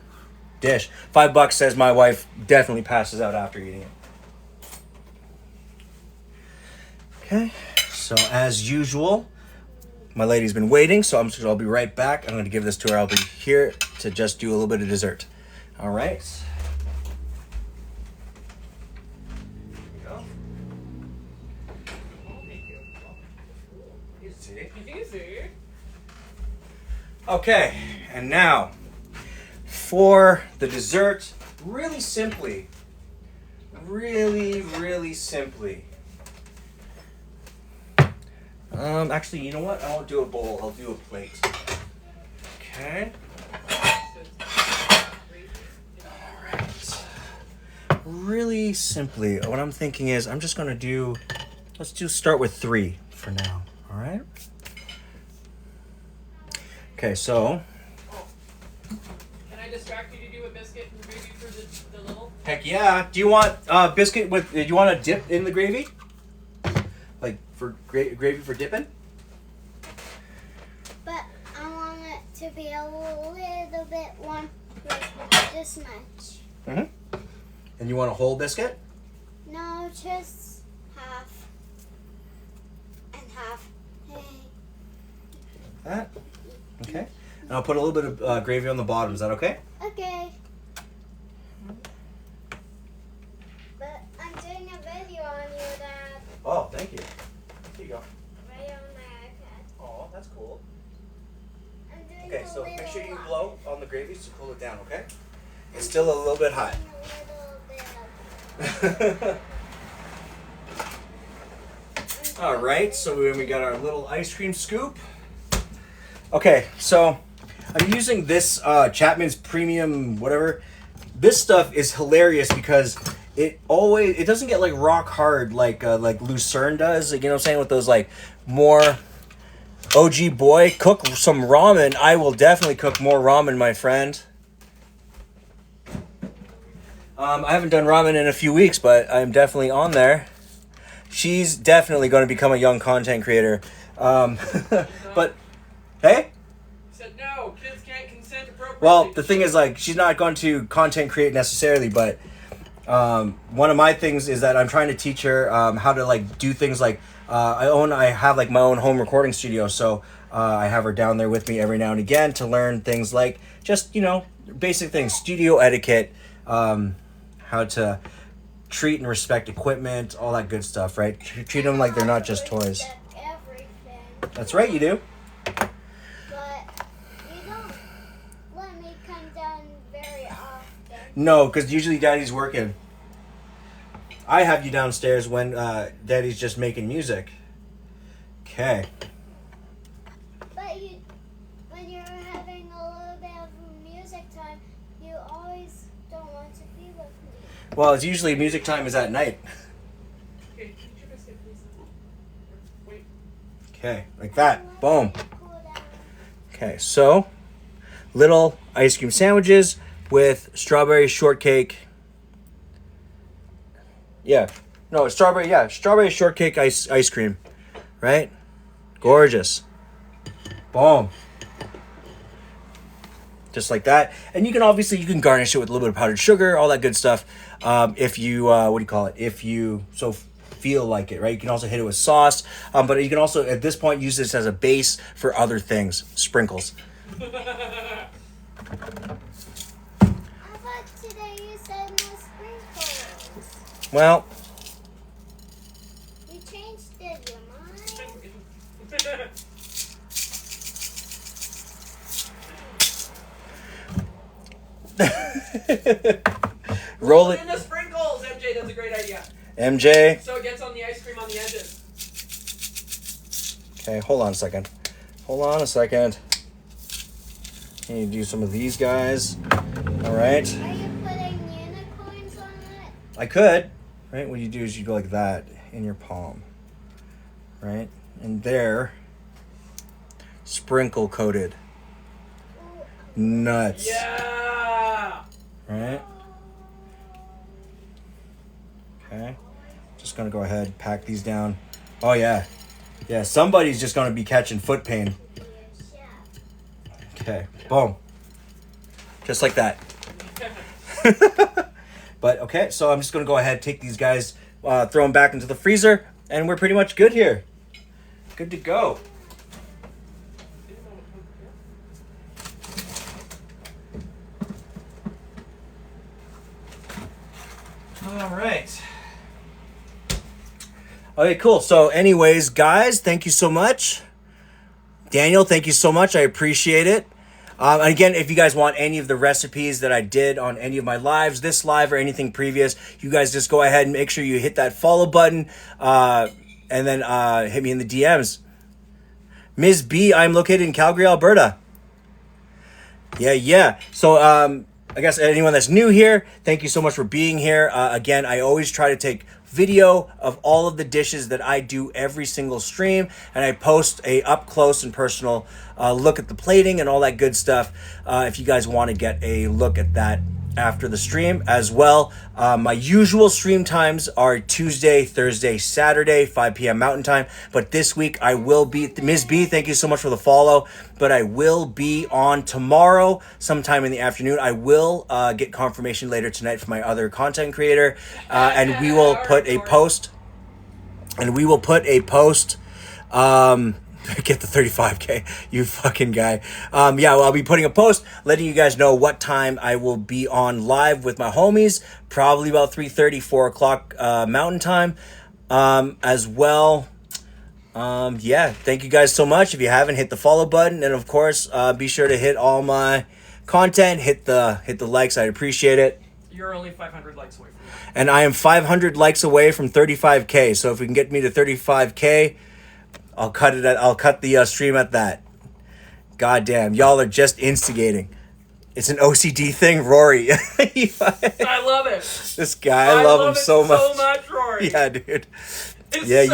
dish. $5 says my wife definitely passes out after eating it. Okay, so as usual, my lady's been waiting, so I'll be right back. I'm going to give this to her. I'll be here to just do a little bit of dessert. All right. Easy. Okay, and now for the dessert, really simply. Actually, you know what? I won't do a bowl. I'll do a plate. Okay. All really simply, what I'm thinking is I'm just going to do, let's just start with 3 for now. All right. Okay, so. Can I distract you to do a biscuit and gravy for the little? Heck yeah. Do you want biscuit with, do you want a dip in the gravy? Like for gravy for dipping? But I want it to be a little bit warm, like this much. Mm-hmm. And you want a whole biscuit? No, just half. And half. That? Okay. And I'll put a little bit of gravy on the bottom. Is that okay? Okay. But I'm doing a video on you, Dad. Oh, thank you. Here you go. Right on my iPad. Oh, that's cool. I'm doing Okay, a so little make sure you one. blow on the gravy to cool it down, okay? It's still a little bit hot. A little bit of All right, so we got our little ice cream scoop. Okay, so I'm using this Chapman's Premium whatever. This stuff is hilarious because it doesn't get like rock hard like Lucerne does. Like, you know what I'm saying, with those like more OG boy. Cook some ramen. I will definitely cook more ramen, my friend. I haven't done ramen in a few weeks, but I'm definitely on there. She's definitely going to become a young content creator. But, hey? Said no, kids can't consent appropriately. Well, the thing is, like, she's not going to content create necessarily, but one of my things is that I'm trying to teach her how to, like, do things like, I have, like, my own home recording studio, so I have her down there with me every now and again to learn things like just, you know, basic things, studio etiquette, how to treat and respect equipment, all that good stuff, right? Treat them like they're not just toys. everything. That's right, you do. But you don't let me come down very often. No, because usually Daddy's working. I have you downstairs when Daddy's just making music. Okay. But when you're having a little bit of music time, you always don't want to be with me. Well, it's usually music time is at night. Okay, eat your biscuit, please. Wait. Okay, like that. Boom. Cool down. Okay, so little ice cream sandwiches with strawberry shortcake. Yeah. No, strawberry shortcake ice cream. Right? Gorgeous. Boom. Just like that. And you can garnish it with a little bit of powdered sugar, all that good stuff. If you if you feel like it, right? You can also hit it with sauce, but you can also at this point use this as a base for other things, sprinkles. I thought today you said no sprinkles. Well, You changed it, your mind. roll it, In the sprinkles, MJ. That's a great idea. MJ. So it gets on the ice cream on the edges. Okay, hold on a second. I need to do some of these guys. All right. Are you putting unicorns on it? I could, right? What you do is you go like that in your palm, right? And there, sprinkle coated nuts, Yeah. right? Okay. Just gonna go ahead, pack these down. Oh yeah. Yeah, somebody's just gonna be catching foot pain. Okay, boom. Just like that. But okay, so I'm just gonna go ahead, take these guys, throw them back into the freezer, and we're pretty much good here. Good to go. All right. Okay, cool. So anyways, guys, thank you so much. Daniel, thank you so much. I appreciate it. And again, if you guys want any of the recipes that I did on any of my lives, this live or anything previous, you guys just go ahead and make sure you hit that follow button, and then hit me in the DMs. Ms. B, I'm located in Calgary, Alberta. Yeah. So I guess anyone that's new here, thank you so much for being here. Again, I always try to take video of all of the dishes that I do every single stream, and I post a up close and personal look at the plating and all that good stuff. If you guys want to get a look at that after the stream as well. My usual stream times are Tuesday, Thursday, Saturday, 5 p.m. Mountain Time. But this week I will be, Ms. B, thank you so much for the follow. But I will be on tomorrow, sometime in the afternoon. I will get confirmation later tonight from my other content creator. And we will put a post. Get the 35K, you fucking guy. Yeah, well, I'll be putting a post letting you guys know what time I will be on live with my homies, probably about 3:30, 4 o'clock Mountain Time as well. Yeah, thank you guys so much. If you haven't, hit the follow button, and of course, be sure to hit all my content, hit the likes. I'd appreciate it. You're only 500 likes away from that. And I am 500 likes away from 35K, so if we can get me to 35K, I'll cut the stream at that. God damn, y'all are just instigating. It's an OCD thing, Rory. I love it. This guy, I love him so much. So much, Rory. Yeah, dude. It's Yeah.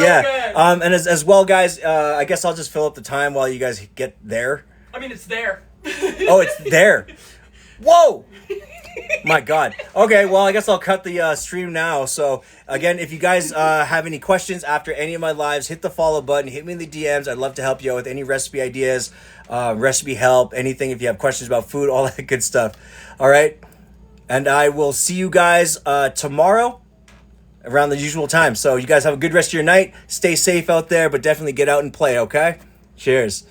good. And as well, guys, I guess I'll just fill up the time while you guys get there. I mean, it's there. Oh, it's there. Whoa! My God. Okay, well, I guess I'll cut the stream now. So, again, if you guys have any questions after any of my lives, hit the follow button, hit me in the DMs. I'd love to help you out with any recipe ideas, recipe help, anything. If you have questions about food, all that good stuff. All right? And I will see you guys tomorrow around the usual time. So, you guys have a good rest of your night. Stay safe out there, but definitely get out and play, okay? Cheers.